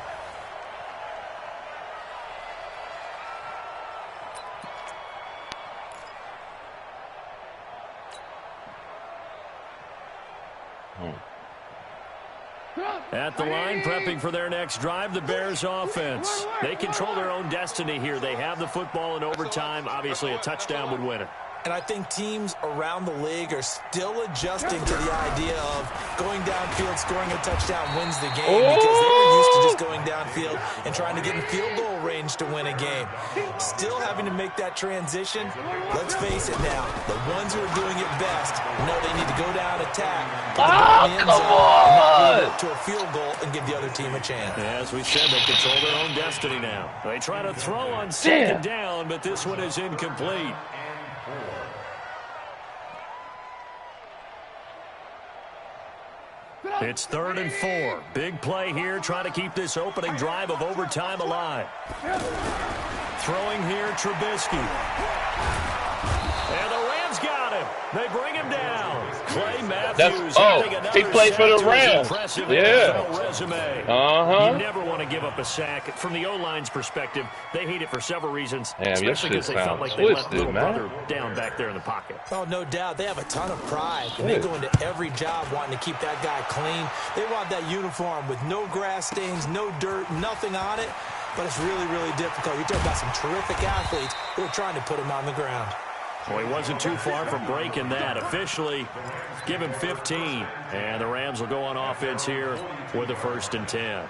Speaker 2: At the line, prepping for their next drive, the Bears offense. They control their own destiny here. They have the football in overtime. Obviously, a touchdown would win it.
Speaker 3: And I think teams around the league are still adjusting to the idea of going downfield, scoring a touchdown wins the game because they were used to just going down downfield and trying to get in field goal range to win a game. Still having to make that transition. Let's face it now, the ones who are doing it best know they need to go down, attack,
Speaker 1: come on!
Speaker 3: to a field goal and give the other team a chance.
Speaker 2: As we said, they control their own destiny now. They try to throw on second down, but this one is incomplete. It's 3rd and 4. Big play here, trying to keep this opening drive of overtime alive. Throwing here, Trubisky. And the Rams got him. They bring him down. Clay Matthews.
Speaker 1: He played for the Rams. Yeah.
Speaker 2: Resume.
Speaker 1: Uh-huh.
Speaker 2: You never want to give up a sack. From the O-line's perspective, they hate it for several reasons, especially because they felt like they let little brother down back there in the pocket.
Speaker 3: Oh, no doubt. They have a ton of pride. And they go into every job wanting to keep that guy clean. They want that uniform with no grass stains, no dirt, nothing on it. But it's really, really difficult. You're talking about some terrific athletes who are trying to put him on the ground.
Speaker 2: Well, he wasn't too far from breaking that. Officially, give him 15. And the Rams will go on offense here with a 1st and 10.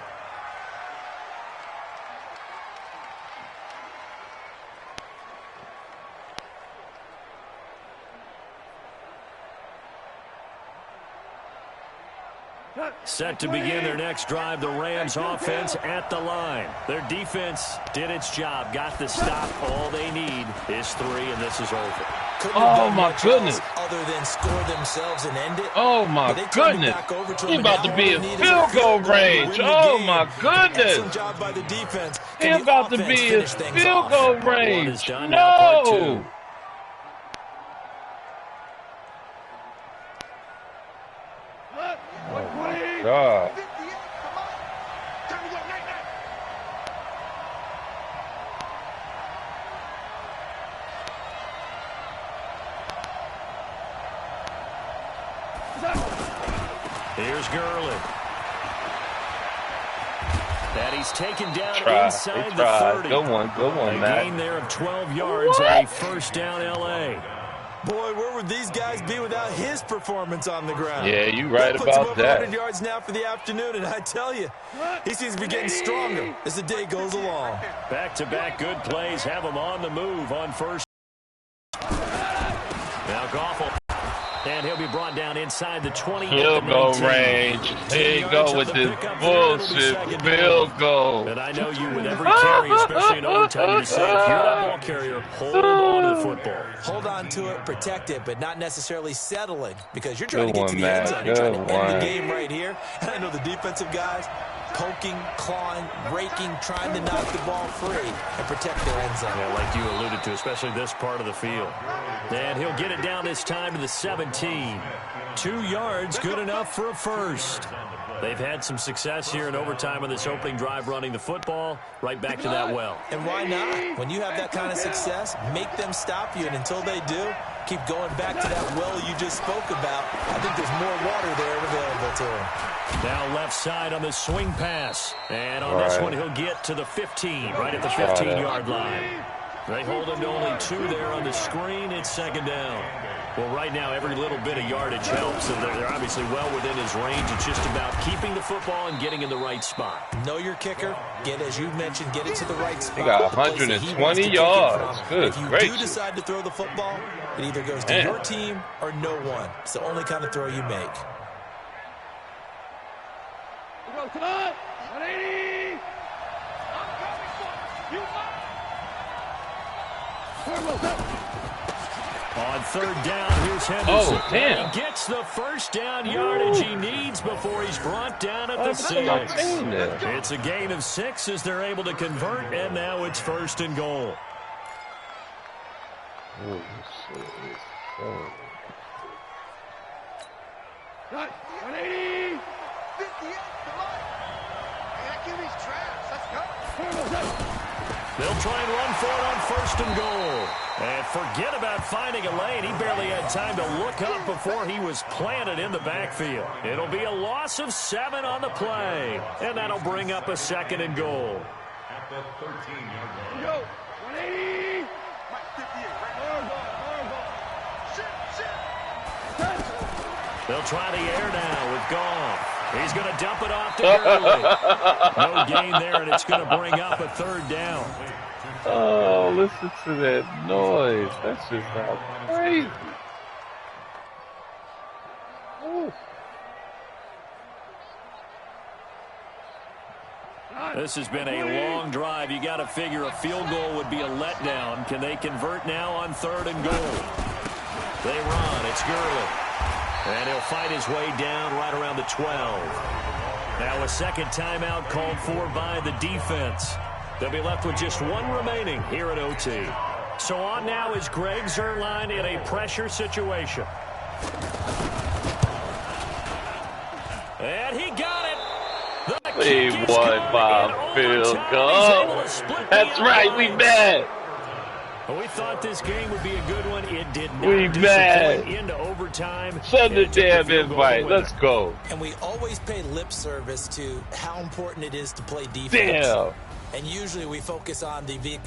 Speaker 2: Set to begin their next drive, the Rams offense at the line. Their defense did its job, got the stop. All they need is 3, and this is over.
Speaker 1: Oh, my goodness.
Speaker 3: Other than score themselves and end it.
Speaker 1: Oh, my goodness. He's about to be in field goal range. Oh, my goodness. He's about to be in field goal range. No. God.
Speaker 2: Here's Gurley. And he's taken down inside the 30.
Speaker 1: Go one, Matt.
Speaker 2: A gain there of 12 yards and a 1st down L.A.
Speaker 3: Boy, where would these guys be without his performance on the ground?
Speaker 1: Yeah, you right about that.
Speaker 3: 100 yards now for the afternoon, and I tell you, he seems to be getting stronger as the day goes along.
Speaker 2: Back-to-back good plays have him on the move on 1st. Now Goffel. And he'll be brought down inside the 20.
Speaker 1: Field goal range. Here you go with this bullshit field goal.
Speaker 2: And I know you with every carry, especially in overtime, you say if you're that ball carrier, hold on to the football.
Speaker 3: Hold on to it, protect it, but not necessarily settling because you're trying to get to the end zone. You're trying to end the game right here. And I know the defensive guys poking, clawing, raking, trying to knock the ball free and protect their end zone.
Speaker 2: Yeah, like you alluded to, especially this part of the field. And he'll get it down this time to the 17. 2 yards, good enough for a 1st. They've had some success here in overtime on this opening drive running the football. Right back to that well.
Speaker 3: And why not? When you have that kind of success, make them stop you. And until they do, keep going back to that well you just spoke about. I think there's more water there available to him.
Speaker 2: Now left side on the swing pass. And on this one, he'll get to the 15, right at the 15-yard line. They hold him to only 2 there on the screen. It's 2nd down. Well, right now, every little bit of yardage helps, and they're obviously well within his range. It's just about keeping the football and getting in the right spot.
Speaker 3: Know your kicker. Get, as you mentioned, get it to the right spot.
Speaker 1: He got 120 yards. Good gracious.
Speaker 3: If you do decide to throw the football, it either goes to your team or no one. It's the only kind of throw you make.
Speaker 4: Come on, 180.
Speaker 2: On 3rd down, here's Henderson.
Speaker 1: Oh, damn.
Speaker 2: He gets the 1st down yardage he needs before he's brought down at the 6. It's a gain of 6 as they're able to convert, and now it's 1st and goal.
Speaker 4: Right, 180. 58, come on. Hey, give these traps. Let's go.
Speaker 2: They'll try and run for it on 1st and goal. And forget about finding a lane. He barely had time to look up before he was planted in the backfield. It'll be a loss of 7 on the play. And that'll bring up a 2nd and goal.
Speaker 5: At the 13-yard line.
Speaker 4: Go, 180. 58,
Speaker 2: They'll try the air now with Goff. He's going to dump it off to Gurley. No gain there, and it's going to bring up a 3rd down.
Speaker 1: Oh, listen to that noise. That's just not crazy. Ooh.
Speaker 2: This has been a long drive. You got to figure a field goal would be a letdown. Can they convert now on 3rd and goal? They run. It's Gurley. And he'll fight his way down right around the 12. Now a second timeout called for by the defense. They'll be left with just 1 remaining here at OT. So on now is Greg Zuerlein in a pressure situation. And he got it.
Speaker 1: We won by field goal. That's right, we mad.
Speaker 2: We thought this game would be a good one. It did not.
Speaker 1: We mad.
Speaker 2: Into overtime.
Speaker 1: Send the damn invite. Let's go.
Speaker 3: And we always pay lip service to how important it is to play defense.
Speaker 1: Damn.
Speaker 3: And usually we focus on the big.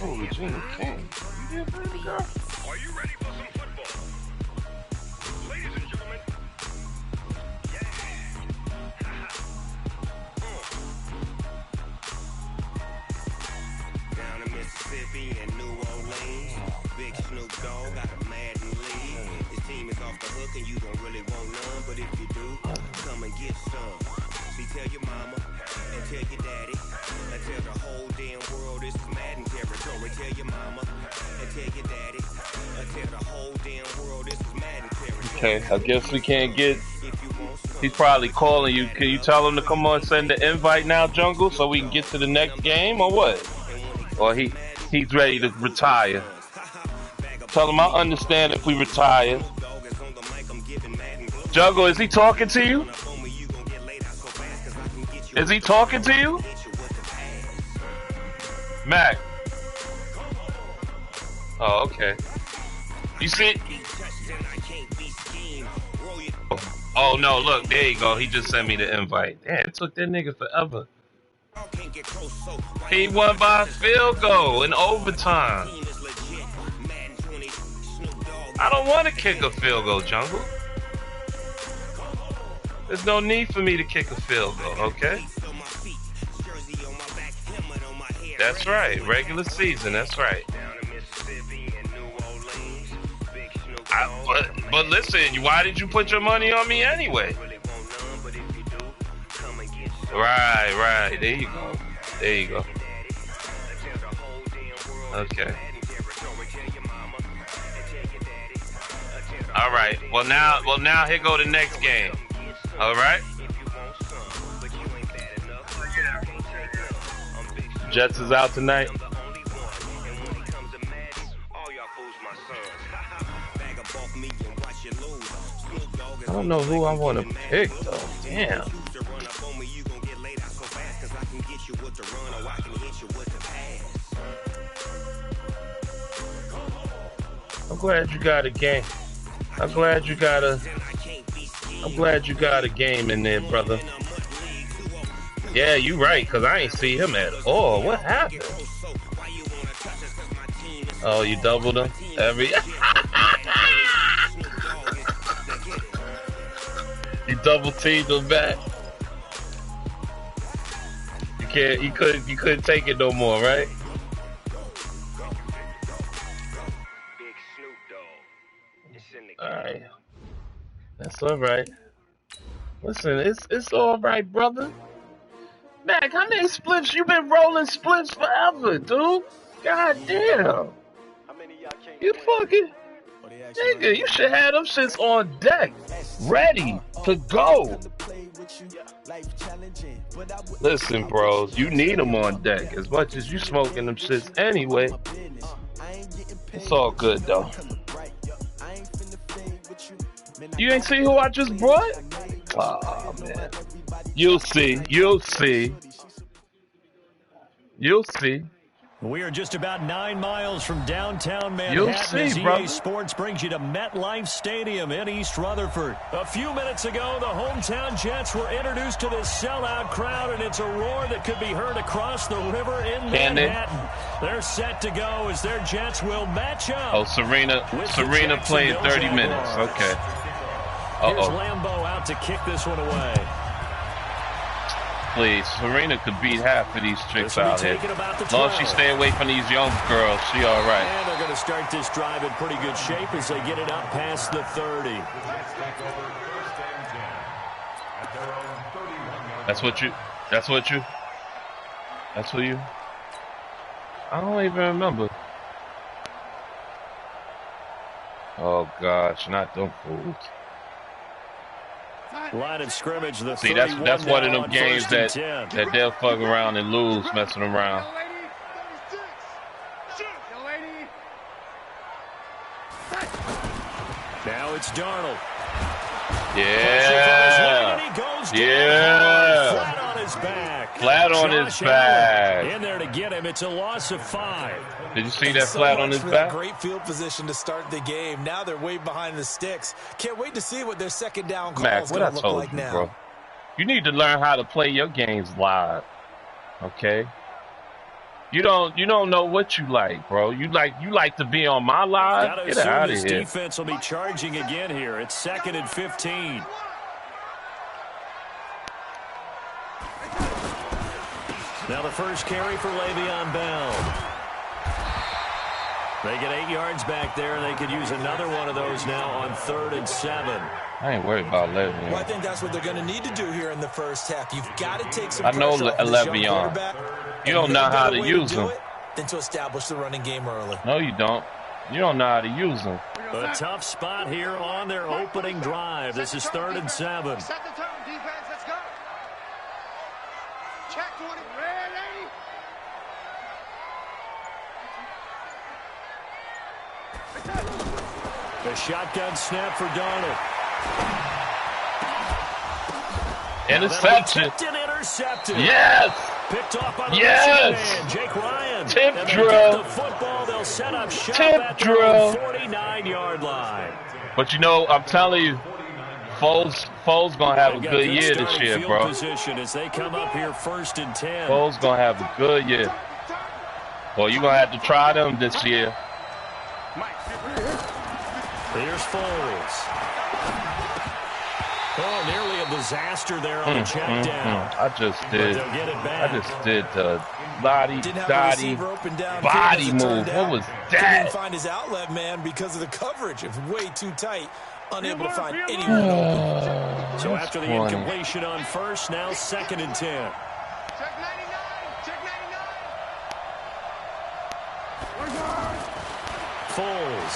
Speaker 1: Oh, Regina King. You did pretty good.
Speaker 4: Are you ready for some football? Ladies and gentlemen. Down in Mississippi and New Orleans, Big Snoop Dogg got a Madden lead. His team is off the hook and you don't really want none, but if you do, come and get some. See, tell your mama and tell your daddy and tell the whole damn world this is Madden territory. Tell your mama and tell your daddy and tell the whole damn world this is Madden territory.
Speaker 1: Okay, I guess we can't get. He's probably calling you. Can you tell him to come on, send the invite now, Jungle, so we can get to the next game, or what? Or he's ready to retire. Tell him I understand if we retire. Jungle, is he talking to you? Is he talking to you? Mac. Oh, okay. You see? Oh, no, look, there you go. He just sent me the invite. Damn, it took that nigga forever. He won by a field goal in overtime. I don't want to kick a field goal, Jungle. There's no need for me to kick a field goal, okay? That's right. Regular season, that's right. But listen, why did you put your money on me anyway? Right. There you go. There you go. Okay. All right. Well now here go the next game. All right. Jets is out tonight. I don't know who I want to pick though. Damn. I'm glad you got a game. I'm glad you got a game in there, brother. Yeah, you right, cause I ain't see him at all. What happened? Oh, you doubled him? You double teamed him back. You couldn't take it no more, right? Alright. That's alright. Listen, it's alright, brother. Mac, how many splits? You been rolling splits forever, dude. God damn. You fucking nigga, you should have them shits on deck. Ready to go. Listen, bros, you need them on deck as much as you smoking them shits anyway. It's all good though. You ain't see who I just brought? Oh man. You'll see.
Speaker 2: We are just about 9 miles from downtown Manhattan as EA Sports brings you to MetLife Stadium in East Rutherford. A few minutes ago, the hometown Jets were introduced to this sellout crowd, and it's a roar that could be heard across the river in Manhattan. They're set to go as their Jets will match up.
Speaker 1: Oh, Serena playing 30 minutes. Okay.
Speaker 2: Here's Lambeau out to kick this one away.
Speaker 1: Please, Serena could beat half of these chicks out here. As long as she stay away from these young girls, she all right.
Speaker 2: And they're going to start this drive in pretty good shape as they get it up past the 30.
Speaker 1: That's what you. I don't even remember. Oh gosh, not them fools.
Speaker 2: Line of scrimmage, the
Speaker 1: see, that's one of them games that they'll fuck around and lose messing around.
Speaker 2: Now it's Darnold.
Speaker 1: Yeah. Yeah.
Speaker 2: Flat on his back.
Speaker 1: Flat on his back.
Speaker 2: In there to get him. It's a loss of 5.
Speaker 1: Did you see that flat on his back?
Speaker 3: Great field position to start the game. Now they're way behind the sticks. Can't wait to see what their second down call is going to look like now.
Speaker 1: Bro. You need to learn how to play your games live. Okay? You don't know what you like, bro. You like to be on my live. Get out of here.
Speaker 2: Defense will be charging again here. It's 2nd and 15. Now the first carry for Le'Veon Bell. They get 8 yards back there, and they could use another one of those now on 3rd and 7.
Speaker 1: I ain't worried about Le'Veon.
Speaker 3: Well, I think that's what they're going to need to do here in the first half. You've got to take some
Speaker 1: pressure off Le'Veon. You don't know how to use him.
Speaker 3: Then to establish the running game early.
Speaker 1: No, you don't. You don't know how to use him.
Speaker 2: A tough spot here on their opening drive. This is 3rd and 7.
Speaker 6: Set the tone, defense. Let's go. Check 20. Ready?
Speaker 2: The shotgun snap for Darnold.
Speaker 1: Interception.
Speaker 2: Intercepted.
Speaker 1: Yes.
Speaker 2: Picked off by the
Speaker 1: yes.
Speaker 2: Jake Ryan.
Speaker 1: Tip drill.
Speaker 2: The football, they'll set up shop at the 49-yard line.
Speaker 1: But you know, I'm telling you, Foles gonna have a good year this year, bro.
Speaker 2: Position as they come up here 1st and 10.
Speaker 1: Foles gonna have a good year. Well, you're gonna have to try them this year.
Speaker 2: Here's Foles. Oh, nearly a disaster there on the check down.
Speaker 1: I just did the body move. What was that?
Speaker 3: Couldn't find his outlet man because of the coverage. It was way too tight. Unable to find anyone open.
Speaker 2: So after the incompletion on 1st, now 2nd and 10.
Speaker 6: Check 99. Check 99.
Speaker 2: Foles.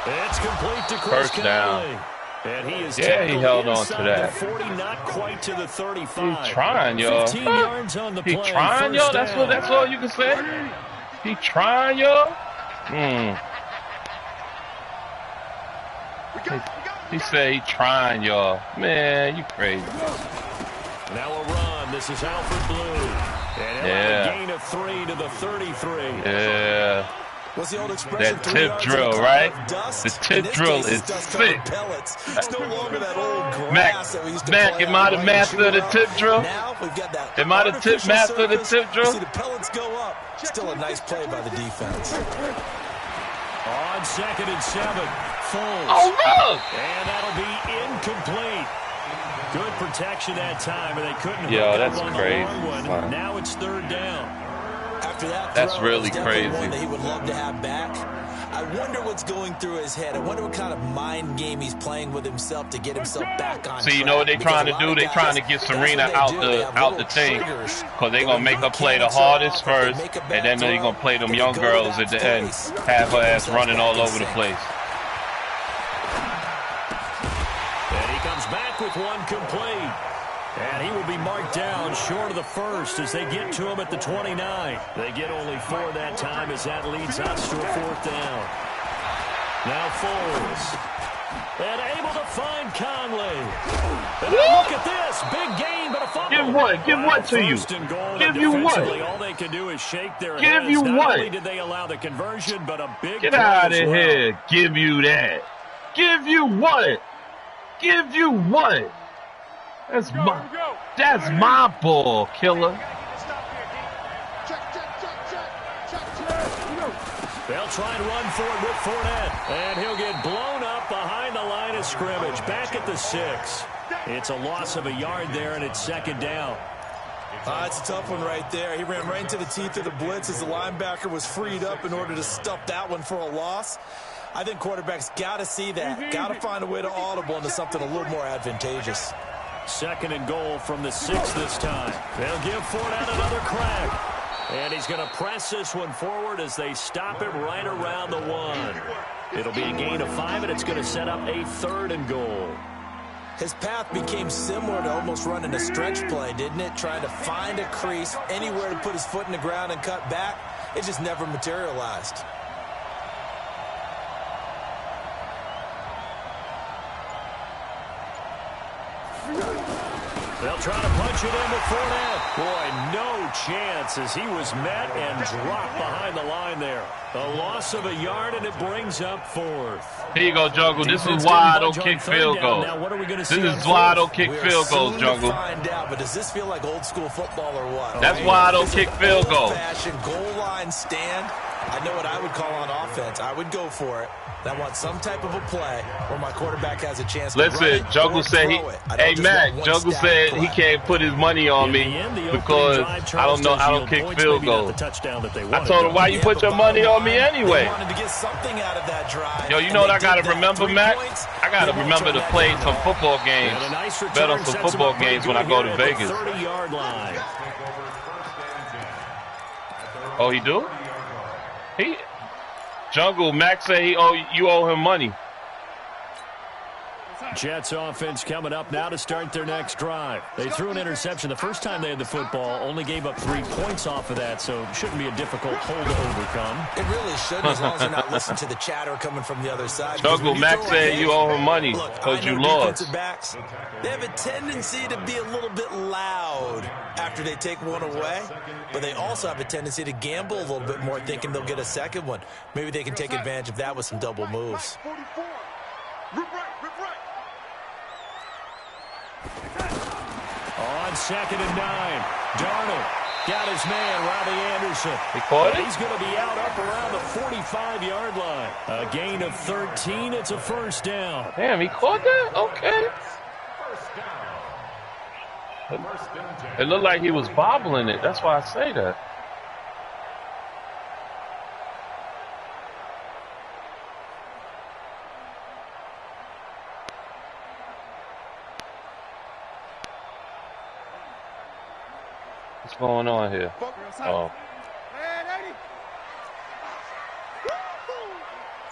Speaker 2: It's complete to Chris
Speaker 1: First down.
Speaker 2: And he is
Speaker 1: he held on to that.
Speaker 2: 40, not quite to the 35.
Speaker 1: He's trying, y'all.
Speaker 2: 15 yards on the play.
Speaker 1: He trying, y'all. That's all you can say. He trying, y'all. He said he trying, y'all. Man, you crazy.
Speaker 2: Now a run. This is Alfred Blue. And a gain of 3 to the 33.
Speaker 1: Yeah.
Speaker 3: What's the old expression?
Speaker 1: That tip drill, right? The tip drill is sick.
Speaker 3: It's no longer that old
Speaker 1: grass that we used to play. Am I the master of the tip drill?
Speaker 3: Now we've got that.
Speaker 1: Am I the master of the tip drill?
Speaker 3: See the pellets go up. Still a nice play by the defense.
Speaker 2: On 2nd and 7, Foles.
Speaker 1: Oh, look!
Speaker 2: And that'll be incomplete. Good protection that time, and they couldn't.
Speaker 1: Yo, that's crazy.
Speaker 2: Now it's 3rd down.
Speaker 3: After that,
Speaker 1: that's really crazy.
Speaker 3: One that he would love to have back. I wonder what's going through his head. I wonder what kind of mind game he's playing with himself to get himself back on.
Speaker 1: See, you know what they're trying to do? They're trying to get Serena out the thing, because they're gonna make her play the hardest first, and then they're gonna play them young girls at the end, have her ass running all over the place.
Speaker 2: And he comes back with one complete. And he will be marked down short of the 1st as they get to him at the 29. They get only 4 that time as that leads us to a 4th down. Now Foles. And able to find Conley. And look at this. Big gain, but a fumble.
Speaker 1: Give what? Give what to you? Give you what?
Speaker 2: All they can do is shake their
Speaker 1: Give
Speaker 2: heads.
Speaker 1: you
Speaker 2: Not
Speaker 1: what?
Speaker 2: only did they allow the conversion, but a big
Speaker 1: Get out of here. Give you that. Give you what? Give you what? That's my ball, killer.
Speaker 2: They'll try and run for it with Fournette. And he'll get blown up behind the line of scrimmage. Back at the 6. It's a loss of a yard there, and it's second down.
Speaker 3: It's a tough one right there. He ran right into the teeth of the blitz as the linebacker was freed up in order to stuff that one for a loss. I think quarterbacks got to see that. Got to find a way to audible into something a little more advantageous.
Speaker 2: Second and goal from the 6 this time. They'll give Fournette another crack. And he's going to press this one forward as they stop him right around the 1. It'll be a gain of 5, and it's going to set up a 3rd and goal.
Speaker 3: His path became similar to almost running a stretch play, didn't it? Trying to find a crease, anywhere to put his foot in the ground and cut back. It just never materialized.
Speaker 2: They'll try to punch it in with Fournette. Boy, no chance as he was met and dropped behind the line there. A loss of a yard, and it brings up 4th.
Speaker 1: Here you go, Jungle. This is why I don't kick field goals. This is why I don't kick field goals, Jungle.
Speaker 3: Find out, but does this feel like old school football or what?
Speaker 1: That's why I don't kick field goals.
Speaker 3: Goal line stand. I know what I would call on offense. I would go for it. I want some type of a play where my quarterback has a chance to run it.
Speaker 1: Listen, Jungle said hey, Mac, Jungle said he can't put his money on me because I don't kick field goals. I told him, why you put your money on me anyway?
Speaker 3: Wanted to get something out of that drive.
Speaker 1: Yo, you know what I got to remember, Mac? I got to remember to play some football games, bet on some football games when I go to Vegas. Oh, he do? Jungle, Max said you owe him money.
Speaker 2: Jets offense coming up now to start their next drive. They threw an interception the first time they had the football, only gave up 3 points off of that, so it shouldn't be a difficult hole to overcome.
Speaker 3: It really shouldn't, as long as you're not listening to the chatter coming from the other side.
Speaker 1: Jungle, Max said you owe him money because you lost.
Speaker 3: Backs, they have a tendency to be a little bit loud after they take one away, but they also have a tendency to gamble a little bit more, thinking they'll get a second one. Maybe they can take advantage of that with some double moves.
Speaker 2: On 2nd and 9, Darnold got his man, Robbie Anderson.
Speaker 1: He caught it?
Speaker 2: He's going to be out up around the 45-yard line. A gain of 13. It's a first down.
Speaker 1: Damn, he caught that? Okay. It looked like he was bobbling it. That's why I say that. What's going on here? Oh.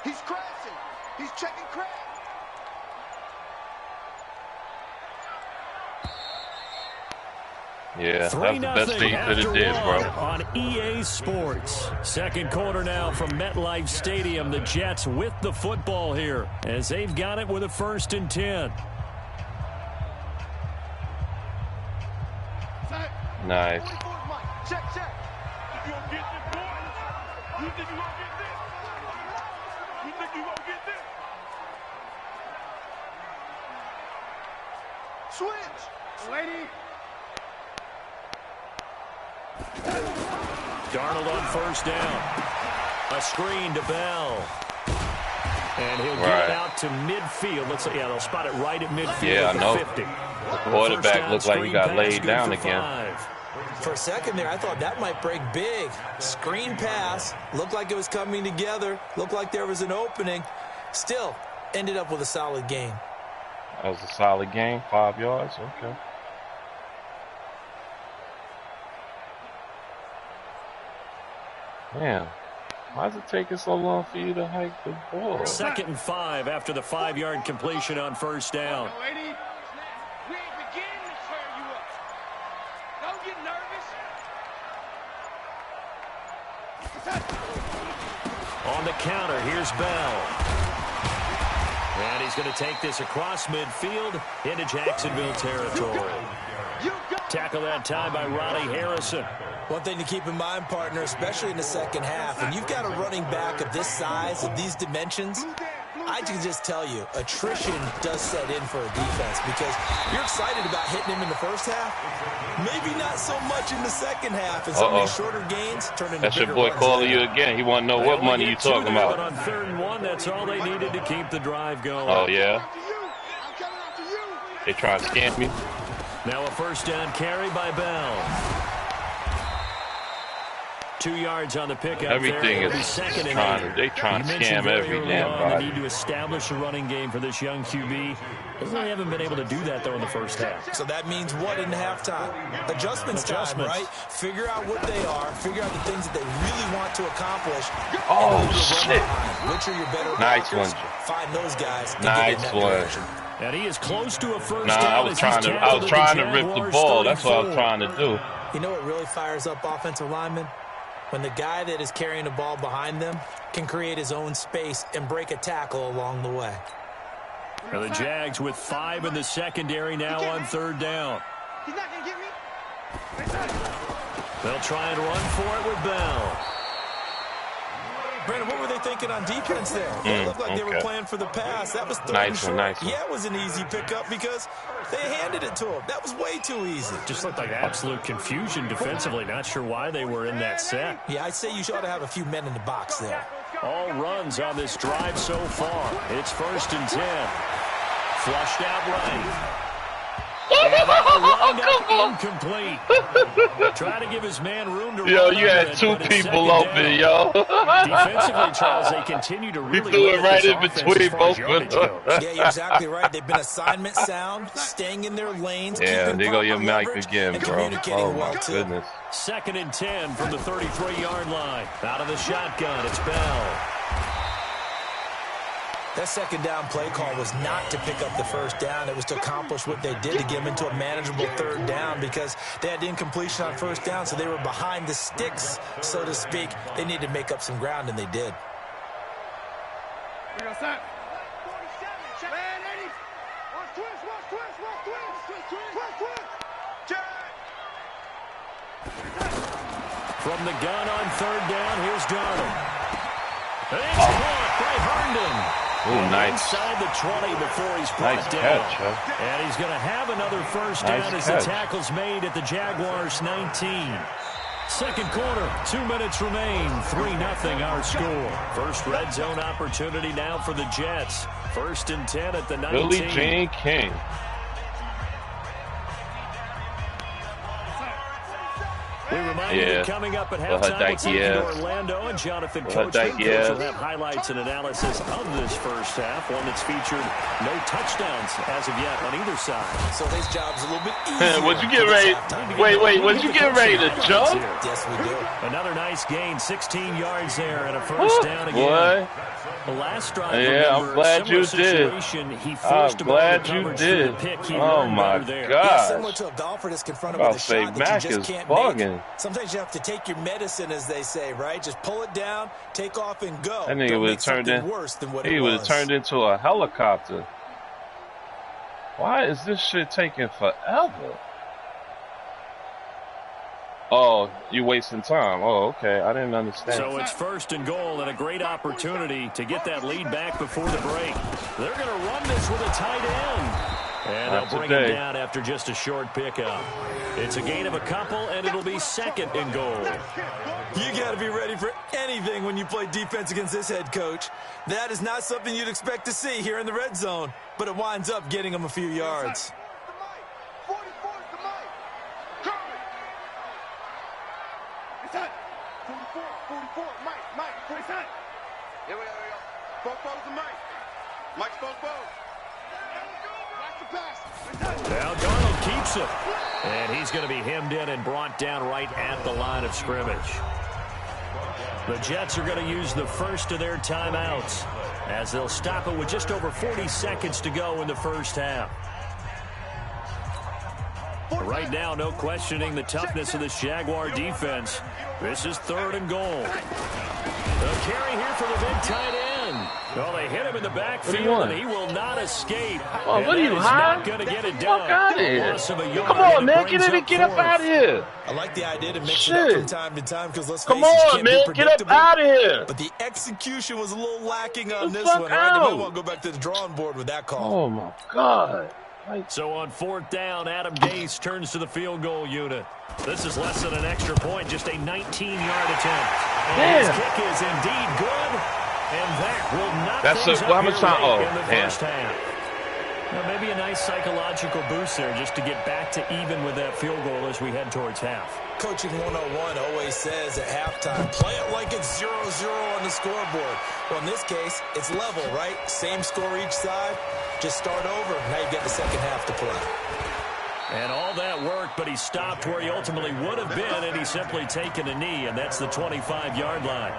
Speaker 6: He's crashing. He's checking crash.
Speaker 1: Yeah, that's the best thing you could have did, bro.
Speaker 2: On EA Sports. Second quarter now from MetLife Stadium. The Jets with the football here as they've got it with a 1st and 10.
Speaker 1: Nice.
Speaker 6: Check, check. You gonna get this, boy? You think you gonna get this? You think you gonna get this? Switch. Lady.
Speaker 2: Darnold on 1st down. A screen to Bell. And he'll get it out to midfield. Let's say, they'll spot it right at midfield.
Speaker 1: Yeah, I know.
Speaker 2: 50.
Speaker 1: The quarterback looked like he got laid down again.
Speaker 3: For a second there, I thought that might break big. Screen pass. Looked like it was coming together. Looked like there was an opening. Still, ended up with a solid gain.
Speaker 1: That was a solid game. 5 yards. Okay. Man, why is it taking so long for you to hike the ball?
Speaker 2: 2nd and 5 after the 5-yard completion on 1st down.
Speaker 6: Lady, we ain't beginning to tear you up. Don't get nervous.
Speaker 2: On the counter, here's Bell. And he's going to take this across midfield into Jacksonville territory. Tackle that time by Ronnie Harrison.
Speaker 3: One thing to keep in mind, partner, especially in the second half, when you've got a running back of this size, of these dimensions, I can just tell you, attrition does set in for a defense because you're excited about hitting him in the first half. Maybe not so much in the second half, and some of these shorter gains turn into
Speaker 1: That's
Speaker 3: bigger
Speaker 1: your boy
Speaker 3: runs
Speaker 1: calling
Speaker 3: later.
Speaker 1: you again. He want to know what money you talking about.
Speaker 2: But on 3rd and 1, that's all they needed to keep the drive going.
Speaker 1: Oh, yeah? They trying to scam me?
Speaker 2: Now a first down carry by Bell. 2 yards on the pickup.
Speaker 1: Everything
Speaker 2: there.
Speaker 1: is
Speaker 2: second and
Speaker 1: trying. They trying to scam every damn
Speaker 2: They
Speaker 1: body.
Speaker 2: need to establish a running game for this young QB. They haven't been able to do that though in the first half.
Speaker 3: So that means what in halftime? Adjustments time, right? Figure out what they are. Figure out the things that they really want to accomplish.
Speaker 1: Oh shit!
Speaker 3: Which are your better
Speaker 1: Nice
Speaker 3: blockers?
Speaker 1: one.
Speaker 3: Find those guys. And
Speaker 1: nice
Speaker 3: get in that
Speaker 1: one.
Speaker 3: direction.
Speaker 2: And he is close to a first
Speaker 1: Nah,
Speaker 2: down.
Speaker 1: I was trying to rip the ball. That's what I was trying to do.
Speaker 3: You know what really fires up offensive linemen? When the guy that is carrying the ball behind them can create his own space and break a tackle along the way.
Speaker 2: Now the Jags with 5 in the secondary now on 3rd down.
Speaker 6: He's not going to get me.
Speaker 2: They'll try and run for it with Bell.
Speaker 3: Brandon, what were they thinking on defense there? It looked like they were playing for the pass. That was third and short.
Speaker 1: Nice one.
Speaker 3: Yeah, it was an easy pickup because they handed it to him. That was way too easy.
Speaker 2: Just looked like absolute confusion defensively. Not sure why they were in that set.
Speaker 3: Yeah, I'd say you ought to have a few men in the box there.
Speaker 2: All runs on this drive so far. It's 1st and 10. Flushed out right. And that will wind up incomplete. Try to give his man room to
Speaker 1: Yo,
Speaker 2: run
Speaker 1: you had 2 people open, yo.
Speaker 2: Defensively, Charles, they continue to really
Speaker 1: He threw it right in between both of them.
Speaker 3: Yeah, you're exactly right. They've been assignment sound, staying in their lanes.
Speaker 1: Yeah, there go your mic again,
Speaker 3: and
Speaker 1: bro.
Speaker 3: communicating
Speaker 1: Oh,
Speaker 3: well,
Speaker 1: my
Speaker 3: too.
Speaker 1: goodness.
Speaker 2: 2nd and 10 from the 33-yard line. Out of the shotgun, it's Bell.
Speaker 3: That second down play call was not to pick up the first down. It was to accomplish what they did to get them into a manageable 3rd down because they had incompletion on 1st down, so they were behind the sticks, so to speak. They needed to make up some ground, and they did.
Speaker 2: From the gun on 3rd down, here's Darnold. And it's caught by Herndon.
Speaker 1: Ooh, nice.
Speaker 2: Inside the 20 before he's brought
Speaker 1: Nice
Speaker 2: down.
Speaker 1: catch, huh?
Speaker 2: And he's going to have another first down
Speaker 1: Nice
Speaker 2: as
Speaker 1: catch.
Speaker 2: the tackle's made at the Jaguars 19. Second quarter, 2 minutes remain, 3-0 our score. First red zone opportunity now for the Jets. 1st and 10 at the 19.
Speaker 1: Billie Jean King.
Speaker 2: We remind you that coming up at halftime, we'll take you to Orlando, and Jonathan Coach will have highlights and analysis of this first half, one that's featured no touchdowns as of yet on either side.
Speaker 3: So his job's a little bit easier.
Speaker 1: Would you get ready? Wait, would you get ready to jump?
Speaker 3: Yes, we do.
Speaker 2: Another nice gain, 16 yards there, and a first down again.
Speaker 1: Boy.
Speaker 2: The last drive,
Speaker 1: Yeah, I'm glad you did. I'm glad you did. Oh, my God.
Speaker 3: Yeah, similar to a golfer that's confronted with a shot that you just can't make. Sometimes you have to take your medicine, as they say, right? Just pull it down, take off, and go.
Speaker 1: I think it would have turned turned into a helicopter. Why is this shit taking forever? Oh, you wasting time. Oh, okay. I didn't understand.
Speaker 2: So it's 1st and goal and a great opportunity to get that lead back before the break. They're going to run this with a tight end. And they'll bring him down after just a short pickup. It's a gain of a couple, and it'll be 2nd and goal.
Speaker 3: You got to be ready for anything when you play defense against this head coach. That is not something you'd expect to see here in the red zone, but it winds up getting him a few yards.
Speaker 2: Now Darnold keeps it. And he's going to be hemmed in and brought down right at the line of scrimmage. The Jets are going to use the first of their timeouts as they'll stop it with just over 40 seconds to go in the first half. Right now, no questioning the toughness of this Jaguar defense. This is 3rd and goal. The carry here for the big tight end. Well, they hit him him in the backfield, and he will not escape.
Speaker 1: Oh, what are you, high?
Speaker 2: Not gonna get it
Speaker 1: Fuck
Speaker 2: done.
Speaker 1: out of here. Come on, man. Get up out of here.
Speaker 3: I like the idea to mix it up from time to time because let's face
Speaker 1: Come
Speaker 3: it,
Speaker 1: on,
Speaker 3: can't
Speaker 1: man.
Speaker 3: be
Speaker 1: Get up out of here.
Speaker 3: But the execution was a little lacking on this
Speaker 1: fuck
Speaker 3: one, right? They
Speaker 1: out.
Speaker 3: might want to go back to the drawing board with that call.
Speaker 1: Oh, my God.
Speaker 2: So on 4th down, Adam Gase turns to the field goal unit. This is less than an extra point, just a 19-yard attempt. And his kick is indeed good, and that will knock things up here late in the first half. Now, maybe a nice psychological boost there just to get back to even with that field goal as we head towards half.
Speaker 3: Coaching 101 always says at halftime, play it like it's 0-0 on the scoreboard. Well, in this case, it's level, right? Same score each side. Just start over. Now you've got the second half to play.
Speaker 2: And all that work, but he stopped where he ultimately would have been, and he's simply taken a knee, and that's the 25-yard line.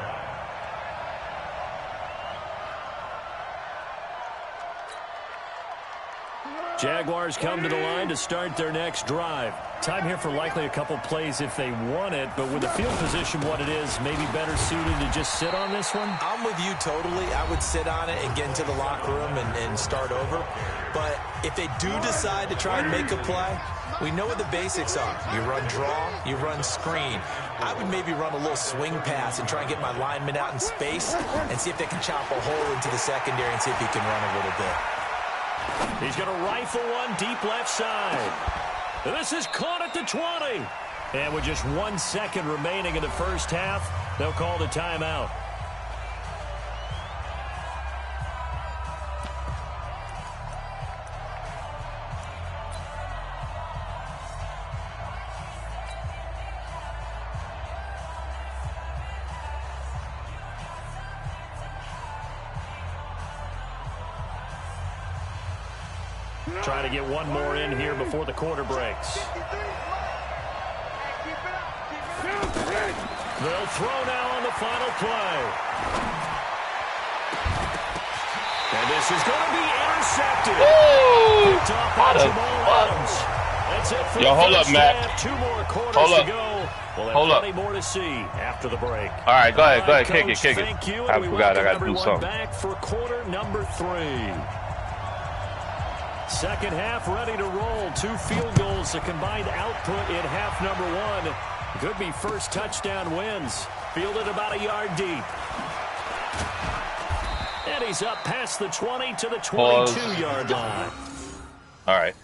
Speaker 2: Jaguars come to the line to start their next drive. Time here for likely a couple plays if they want it, but with the field position what it is, maybe better suited to just sit on this one?
Speaker 3: I'm with you totally. I would sit on it and get into the locker room and start over. But if they do decide to try and make a play, we know what the basics are. You run draw, you run screen. I would maybe run a little swing pass and try and get my lineman out in space and see if they can chop a hole into the secondary and see if he can run a little bit.
Speaker 2: He's going to rifle one deep left side. This is caught at the 20. And with just 1 second remaining in the first half, they'll call the timeout. Trying to get one more in here before the quarter breaks. They'll throw now on the final play. And this is going to be intercepted. Picked off by Jamal Adams. That's it for the
Speaker 1: hold up, Matt.
Speaker 2: half. 2 more quarters to go. We'll have plenty more to see after the break.
Speaker 1: All right, go ahead. Kick it.
Speaker 2: Thank you.
Speaker 1: I forgot I got to do something.
Speaker 2: Back for quarter number 3. Second half ready to roll. 2 field goals, a combined output in half number 1. Could be first touchdown wins. Fielded about a yard deep. And he's up past the 20 to the 22-yard line.
Speaker 1: All right.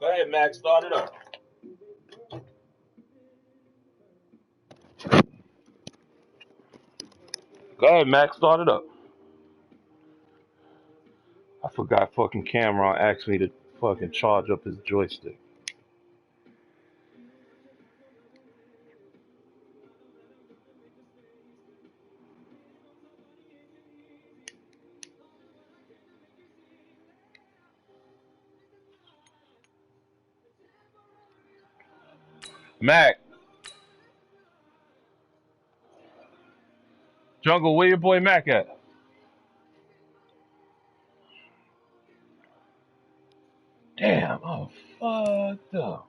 Speaker 1: Go ahead, Max. Start it up. Go ahead, Max. Start it up. I forgot fucking Cameron asked me to fucking charge up his joystick. Mac. Jungle, where your boy Mac at? Damn, I'm fucked up.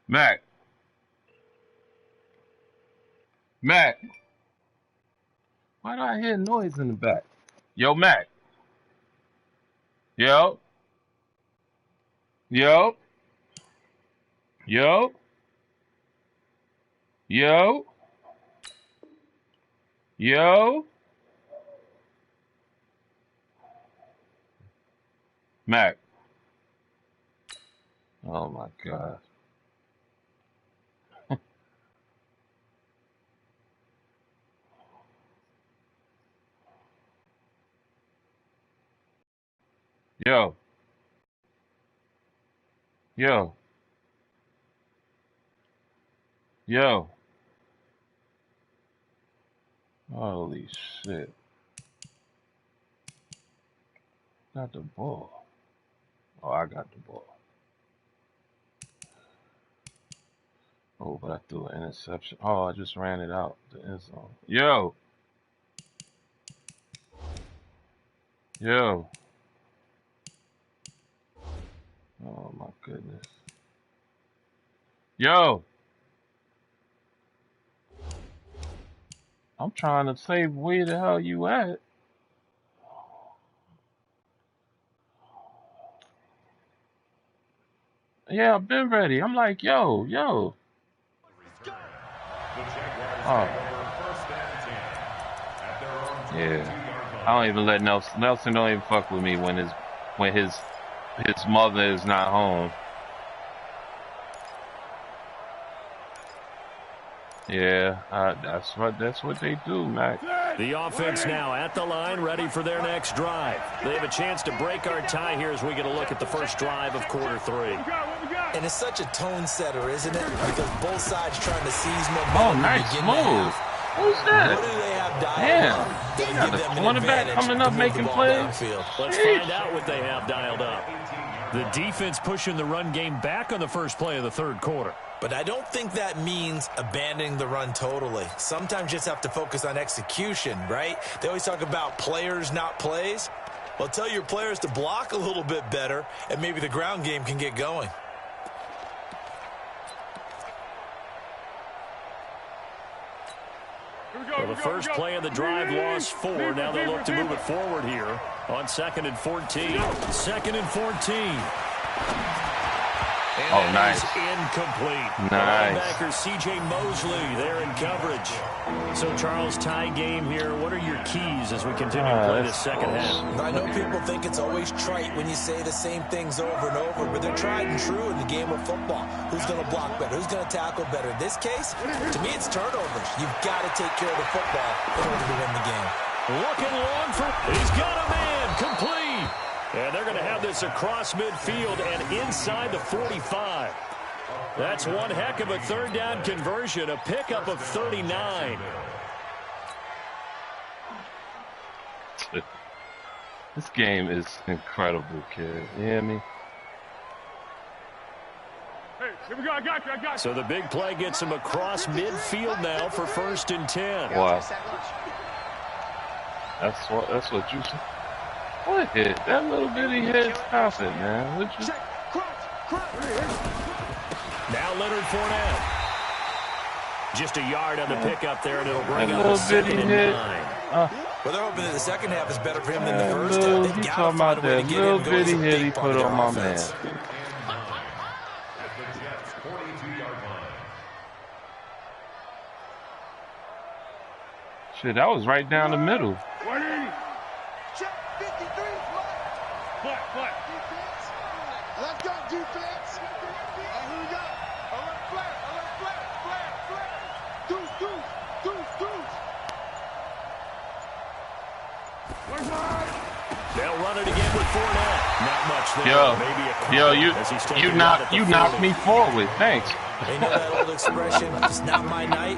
Speaker 1: Mac. Mac. Why do I hear noise in the back? Yo, Mac. Yo. Yo. Yo. Yo. Yo. Mac. Oh my God. Yo. Yo. Yo. Holy shit. Got the ball. Oh, I got the ball. Oh, but I threw an interception. Oh, I just ran it out the end zone. Yo. Yo. Oh my goodness. Yo. I'm trying to say where the hell you at. Yeah, I've been ready. I'm like, yo. Oh. Yeah. I don't even let Nelson. Nelson don't even fuck with me when his mother is not home. Yeah, that's what they do, Mac.
Speaker 2: The offense now at the line, ready for their next drive. They have a chance to break our tie here as we get a look at the first drive of quarter 3.
Speaker 3: And it's such a tone setter, isn't it? Because both sides trying to seize momentum.
Speaker 1: Oh, nice move. Who's that?
Speaker 3: What do they have dialed up?
Speaker 1: Damn. The cornerback coming up making plays.
Speaker 2: Let's find out what they have dialed up. The defense pushing the run game back on the first play of the third quarter.
Speaker 3: But I don't think that means abandoning the run totally. Sometimes you just have to focus on execution, right? They always talk about players, not plays. Well, tell your players to block a little bit better, and maybe the ground game can get going.
Speaker 2: Well, the first play of the drive lost 4. Now they look to move it forward here on 2nd and 14. 2nd and 14. And
Speaker 1: oh, nice.
Speaker 2: Incomplete.
Speaker 1: Nice.
Speaker 2: Linebacker C.J. Mosley there in coverage. So, Charles, tie game here. What are your keys as we continue to play this second half?
Speaker 3: I know people think it's always trite when you say the same things over and over, but they're tried and true in the game of football. Who's going to block better? Who's going to tackle better? In this case, to me, it's turnovers. You've got to take care of the football in order to win the game.
Speaker 2: Looking long for... He's got a man. Complete. And they're going to have this across midfield and inside the 45. That's one heck of a third down conversion, a pickup of 39.
Speaker 1: This game is incredible, kid. You hear me?
Speaker 6: Hey, here we go. I got you.
Speaker 2: So the big play gets him across midfield now for 1st and 10.
Speaker 1: Wow. That's what you said. What hit? That little bitty hit. Stop it, man. What you...
Speaker 2: Now Leonard Fournette. Just a yard on the pickup there, and it'll bring
Speaker 1: that
Speaker 2: up a 2nd and 9.
Speaker 3: Well, they're hoping that the second half is better for him than the first.
Speaker 1: You talking about that little bitty hit he put on my man. Shit, that was right down the middle.
Speaker 6: Flat. Let's go, defense. Here we go. Flat. Deuce.
Speaker 2: They'll run it again with Fournette. Not much there.
Speaker 1: You knocked me forward. Thanks.
Speaker 3: You know that old expression, it's not my night?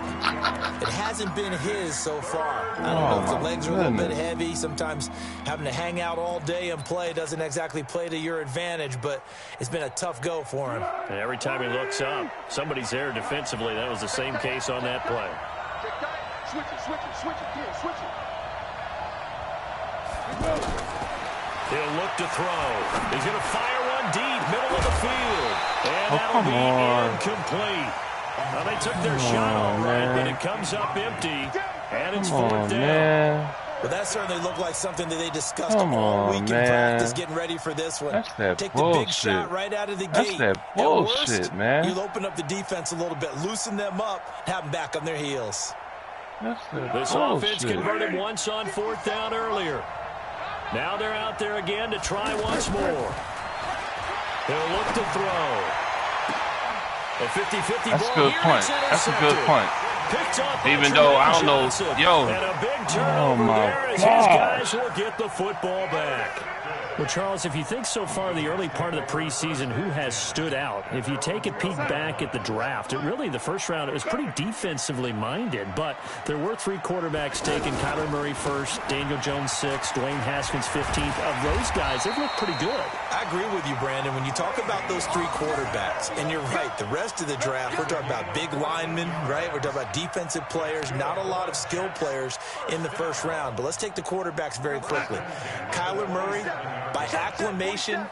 Speaker 3: It hasn't been his so far. I don't know if the legs are a little bit heavy. Sometimes having to hang out all day and play doesn't exactly play to your advantage, but it's been a tough go for him.
Speaker 2: And every time he looks up, somebody's there defensively. That was the same case on that play.
Speaker 6: Switch it.
Speaker 2: He'll look to throw. He's going to fire one deep, middle of the field. And And that'll be incomplete. Well, they took their shot all right, but it comes up empty. And it's fourth down.
Speaker 3: Well, that certainly looked like something that they discussed all week in practice, getting ready for this one.
Speaker 1: That's that
Speaker 3: Take
Speaker 1: bullshit.
Speaker 3: the big shot right out of the gate.
Speaker 1: That's that bullshit,
Speaker 3: worst,
Speaker 1: man.
Speaker 3: You'll open up the defense a little bit, loosen them up, have them back on their heels.
Speaker 2: This offense converted once on fourth down earlier. Now they're out there again to try once more. They'll look to throw. A 50-50
Speaker 1: That's
Speaker 2: ball.
Speaker 1: a good point. That's a good point. Even though I don't know, yo.
Speaker 2: And a big turnover there as his guys will get the football back.
Speaker 7: Well, Charles, if you think so far the early part of the preseason, who has stood out? If you take a peek back at the draft, really the first round, it was pretty defensively minded, but there were 3 quarterbacks taken. Kyler Murray first, Daniel Jones 6th, Dwayne Haskins 15th. Of those guys, they've looked pretty good.
Speaker 3: I agree with you, Brandon. When you talk about those 3 quarterbacks, and you're right, the rest of the draft, we're talking about big linemen, right? We're talking about defensive players, not a lot of skill players in the first round. But let's take the quarterbacks very quickly. Kyler Murray, by acclamation,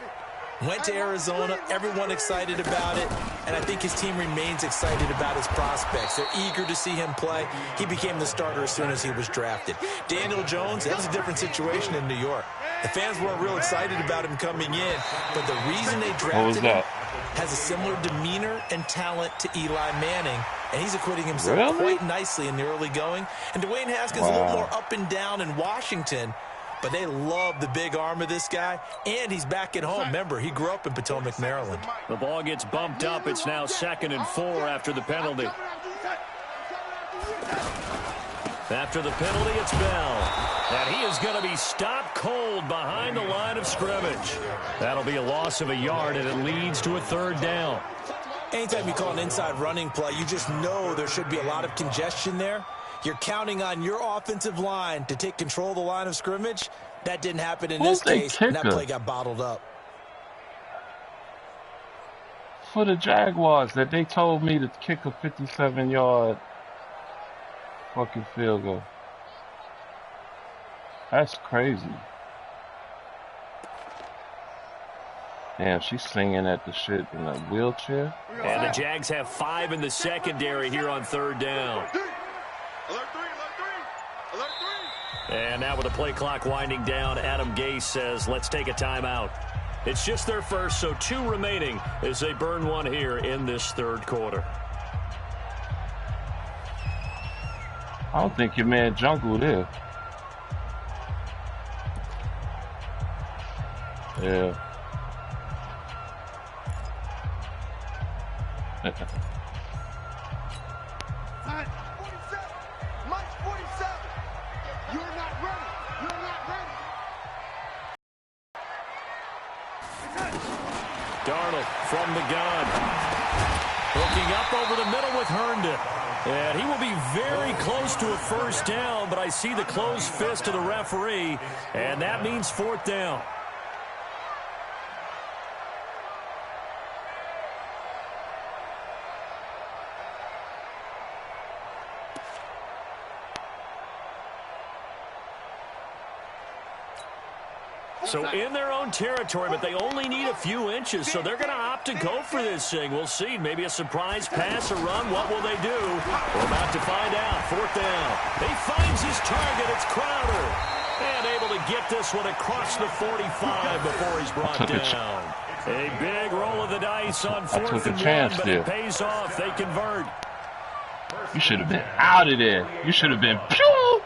Speaker 3: went to Arizona. Everyone excited about it. And I think his team remains excited about his prospects. They're eager to see him play. He became the starter as soon as he was drafted. Daniel Jones, that was a different situation in New York. The fans weren't real excited about him coming in. But the reason they drafted him has a similar demeanor and talent to Eli Manning. And he's acquitting himself quite nicely in the early going. And Dwayne Haskins a little more up and down in Washington. But they love the big arm of this guy, and he's back at home. Remember, he grew up in Potomac, Maryland.
Speaker 2: The ball gets bumped up. It's now 2nd and 4 after the penalty. After the penalty, it's Bell. And he is going to be stopped cold behind the line of scrimmage. That'll be a loss of a yard, and it leads to a 3rd down.
Speaker 3: Anytime you call an inside running play, you just know there should be a lot of congestion there. You're counting on your offensive line to take control of the line of scrimmage. That didn't happen in this case, and that play got bottled up.
Speaker 1: For the Jaguars, that they told me to kick a 57-yard fucking field goal. That's crazy. Damn, she's singing at the shit in a wheelchair.
Speaker 2: And the Jags have 5 in the secondary here on 3rd down. And now with the play clock winding down, Adam Gase says, let's take a timeout. It's just their first, so 2 remaining as they burn one here in this 3rd quarter.
Speaker 1: I don't think your man Jungle there. Yeah.
Speaker 2: Darnold from the gun. Looking up over the middle with Herndon. And he will be very close to a 1st down, but I see the closed fist of the referee, and that means 4th down. So in their own territory, but they only need a few inches, so they're going to opt to go for this thing. We'll see. Maybe a surprise pass or run. What will they do? We're about to find out. 4th down. He finds his target. It's Crowder. And able to get this one across the 45 before he's brought down. A big roll of the dice on 4th and 1, but it pays off. They convert.
Speaker 1: You should have been out of there. You should have been. Pew!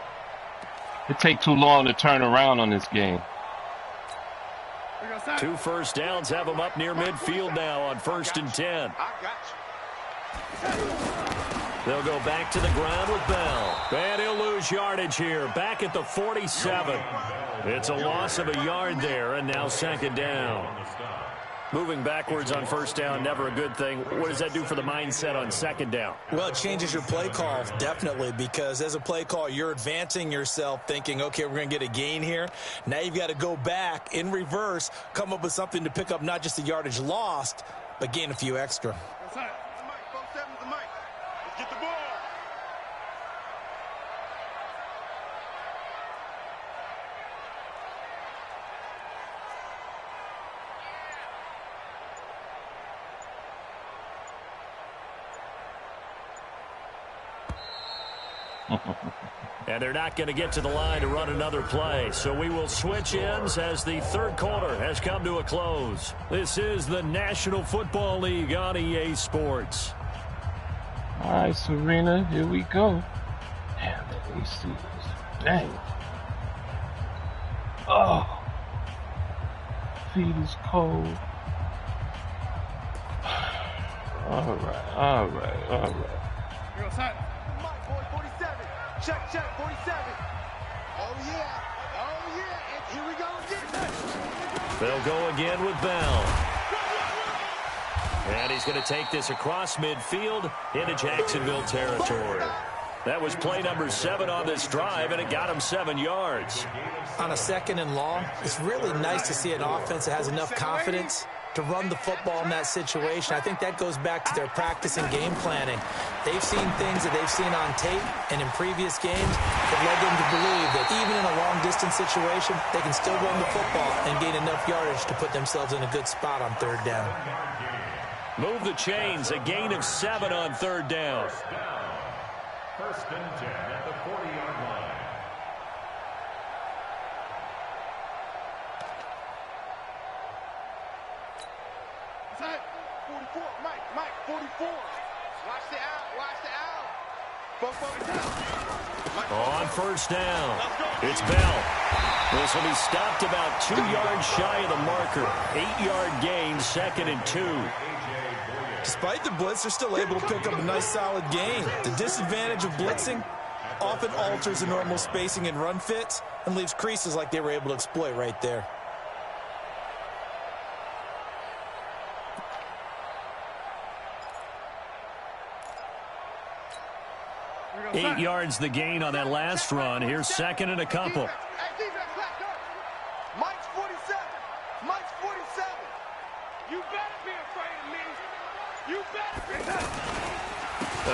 Speaker 1: It take too long to turn around on this game.
Speaker 2: 2 first downs have them up near midfield now on 1st and 10. They'll go back to the ground with Bell. And he'll lose yardage here. Back at the 47. It's a loss of a yard there, and now 2nd down. Moving backwards on 1st down, never a good thing. What does that do for the mindset on 2nd down?
Speaker 3: Well, it changes your play call, definitely, because as a play call, you're advancing yourself thinking, okay, we're going to get a gain here. Now you've got to go back in reverse, come up with something to pick up not just the yardage lost, but gain a few extra.
Speaker 2: And they're not going to get to the line to run another play. So we will switch ends as the third quarter has come to a close. This is the National Football League on EA Sports.
Speaker 1: All right, Serena, here we go. Damn, the AC is dang. Oh, feet is cold. All right.
Speaker 6: You're outside. Mike, boy, 47. Check, 47. Oh, yeah. And here we go again.
Speaker 2: They'll go again with Bell. And he's going to take this across midfield into Jacksonville territory. That was play number 7 on this drive, and it got him 7 yards.
Speaker 3: On a 2nd and long, it's really nice to see an offense that has enough confidence to run the football in that situation. I think that goes back to their practice and game planning. They've seen things that they've seen on tape and in previous games that led them to believe that even in a long-distance situation, they can still run the football and gain enough yardage to put themselves in a good spot on 3rd down.
Speaker 2: Move the chains, a gain of 7 on 3rd down.
Speaker 5: 1st and 10 at the 40-yard line.
Speaker 6: Inside. 44. Mike, 44. Watch the out. Both down.
Speaker 2: On 1st down, it's Bell. This will be stopped about 2 yards shy of the marker. 8-yard gain, 2nd and 2.
Speaker 3: Despite the blitz, they're still able to pick up a nice solid gain. The disadvantage of blitzing often alters the normal spacing and run fits and leaves creases like they were able to exploit right there.
Speaker 2: Eight yards the gain on that last run. Here's 2nd and a couple.
Speaker 6: Mike's 47. You better be afraid of me. You better be.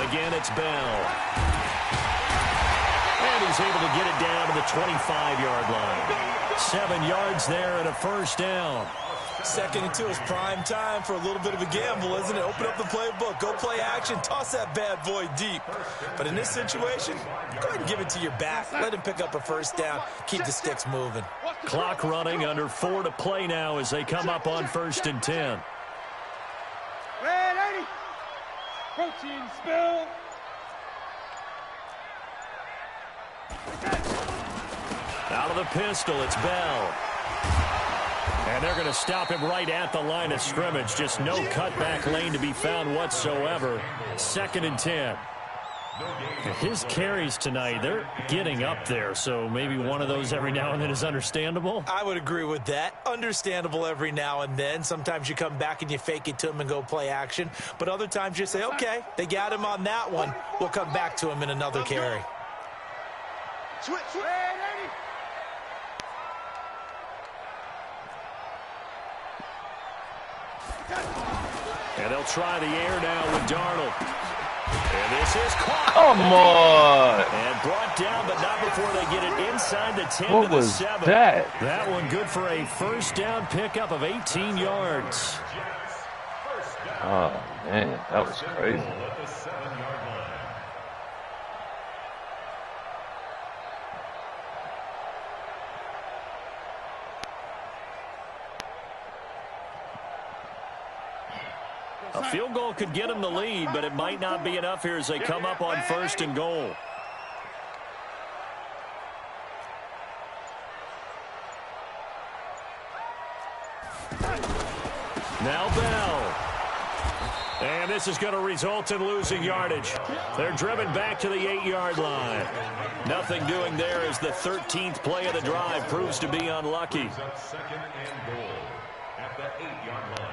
Speaker 2: Again, it's Bell. And he's able to get it down to the 25-yard line. 7 yards there and a 1st down.
Speaker 3: 2nd and 2 is prime time for a little bit of a gamble, isn't it? Open up the playbook, go play action, toss that bad boy deep. But in this situation, go ahead and give it to your back. Let him pick up a 1st down, keep the sticks moving.
Speaker 2: Clock running, under 4 to play now as they come up on 1st and 10.
Speaker 6: Red 80. Protein spill.
Speaker 2: Out of the pistol, it's Bell. And they're going to stop him right at the line of scrimmage. Just no cutback lane to be found whatsoever. 2nd and 10. His carries tonight, they're getting up there, so maybe one of those every now and then is understandable.
Speaker 3: I would agree with that. Understandable every now and then. Sometimes you come back and you fake it to him and go play action. But other times you say, okay, they got him on that one. We'll come back to him in another carry.
Speaker 6: Switch.
Speaker 2: And they'll try the air now with Darnold. And this is caught.
Speaker 1: Come on.
Speaker 2: And brought down, but not before they get it inside the 10
Speaker 1: What
Speaker 2: to the
Speaker 1: was
Speaker 2: 7.
Speaker 1: that?
Speaker 2: That one good for a 1st down pickup of 18 yards.
Speaker 1: Oh, man, that was crazy.
Speaker 2: A field goal could get them the lead, but it might not be enough here as they come up on 1st and goal. Now Bell. And this is going to result in losing yardage. They're driven back to the 8-yard line. Nothing doing there as the 13th play of the drive proves to be unlucky.
Speaker 5: 2nd and goal at the 8-yard line.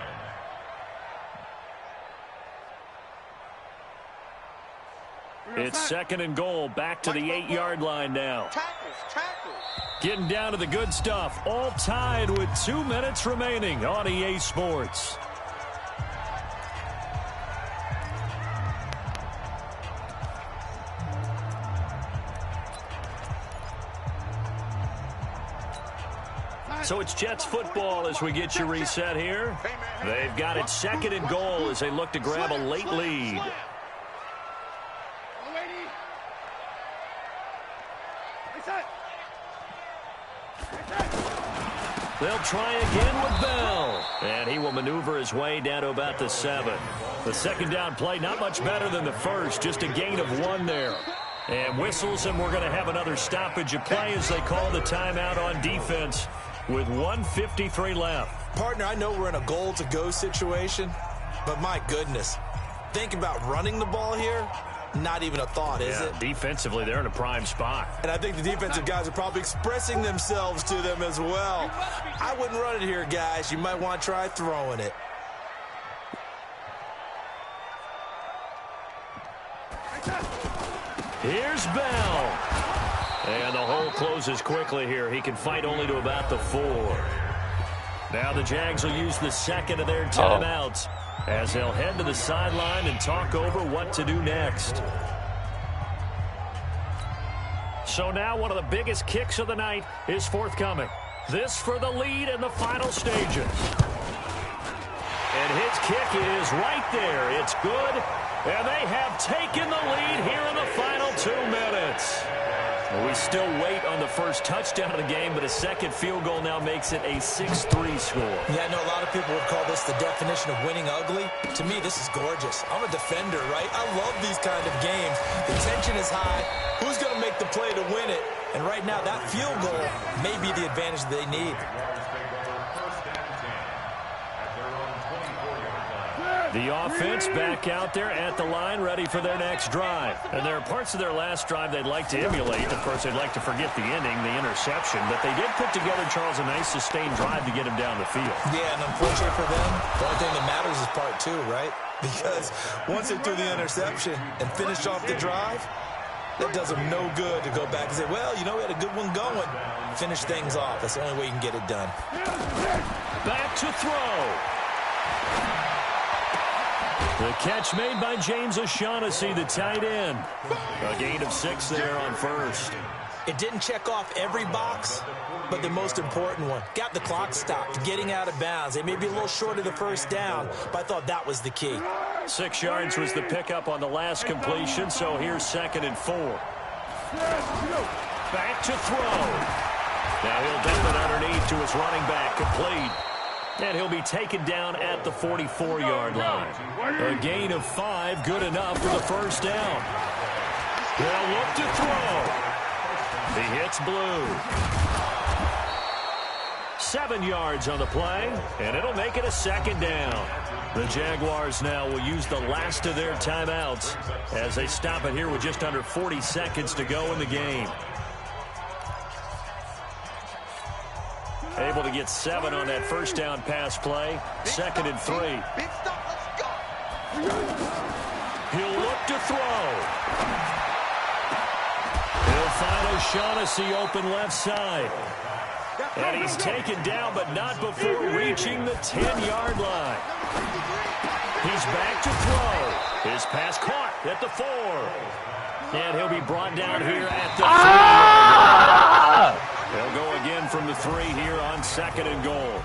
Speaker 2: It's 2nd and goal, back to the 8-yard line now. Getting down to the good stuff, all tied with 2 minutes remaining on EA Sports. So it's Jets football as we get you reset here. They've got it 2nd and goal as they look to grab a late lead. They'll try again with Bell. And he will maneuver his way down to about the 7. The second down play, not much better than the first. Just a gain of 1 there. And whistles, and we're going to have another stoppage of play as they call the timeout on defense with 1:53 left.
Speaker 3: Partner, I know we're in a goal-to-go situation, but my goodness, think about running the ball here. Not even a thought, is it?
Speaker 2: Defensively, they're in a prime spot.
Speaker 3: And I think the defensive guys are probably expressing themselves to them as well. I wouldn't run it here, guys. You might want to try throwing it.
Speaker 2: Here's Bell. And the hole closes quickly here. He can fight only to about the 4. Now the Jags will use the second of their timeouts as they'll head to the sideline and talk over what to do next. So now one of the biggest kicks of the night is forthcoming. This for the lead in the final stages. And his kick is right there. It's good. And they have taken the lead here in the final 2 minutes. Well, we still wait on the first touchdown of the game, but a second field goal now makes it a 6-3 score.
Speaker 3: Yeah, I know a lot of people would call this the definition of winning ugly. To me, this is gorgeous. I'm a defender, right? I love these kind of games. The tension is high. Who's going to make the play to win it? And right now, that field goal may be the advantage they need.
Speaker 2: The offense back out there at the line, ready for their next drive. And there are parts of their last drive they'd like to emulate. Of course, they'd like to forget the ending, the interception. But they did put together, Charles, a nice sustained drive to get him down the field.
Speaker 3: Yeah, and unfortunately for them, the only thing that matters is part 2, right? Because once they threw the interception and finished off the drive, that does them no good to go back and say, well, you know, we had a good one going. Finish things off. That's the only way you can get it done.
Speaker 2: Back to throw. The catch made by James O'Shaughnessy, the tight end. A gain of 6 there on first.
Speaker 3: It didn't check off every box, but the most important one. Got the clock stopped, getting out of bounds. They may be a little short of the first down, but I thought that was the key.
Speaker 2: 6 yards was the pickup on the last completion, so here's 2nd and 4. Back to throw. Now he'll dump it underneath to his running back, complete. And he'll be taken down at the 44-yard line. A gain of 5, good enough for the first down. They'll look to throw. He hits blue. 7 yards on the play, and it'll make it a 2nd down. The Jaguars now will use the last of their timeouts as they stop it here with just under 40 seconds to go in the game. Able to get 7 on that first down pass play. 2nd and 3. He'll look to throw. He'll find O'Shaughnessy open left side. And he's taken down, but not before reaching the 10-yard line. He's back to throw. His pass caught at the 4. And he'll be brought down here at the 3. They'll go again from the 3 here on 2nd and goal.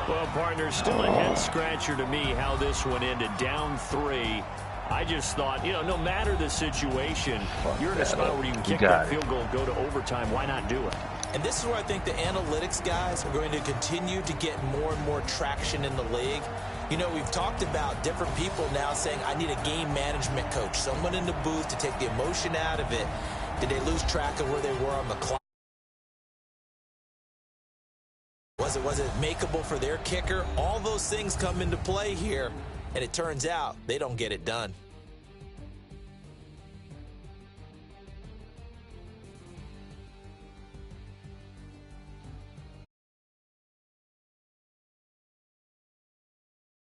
Speaker 2: Well, partner, still a head-scratcher to me how this one ended. Down 3. I just thought, no matter the situation, you're in a spot where you can kick that field goal and go to overtime. Why not do it?
Speaker 3: And this is where I think the analytics guys are going to continue to get more and more traction in the league. We've talked about different people now saying, I need a game management coach, someone in the booth to take the emotion out of it. Did they lose track of where they were on the clock? Was it makeable for their kicker? All those things come into play here, and it turns out they don't get it done.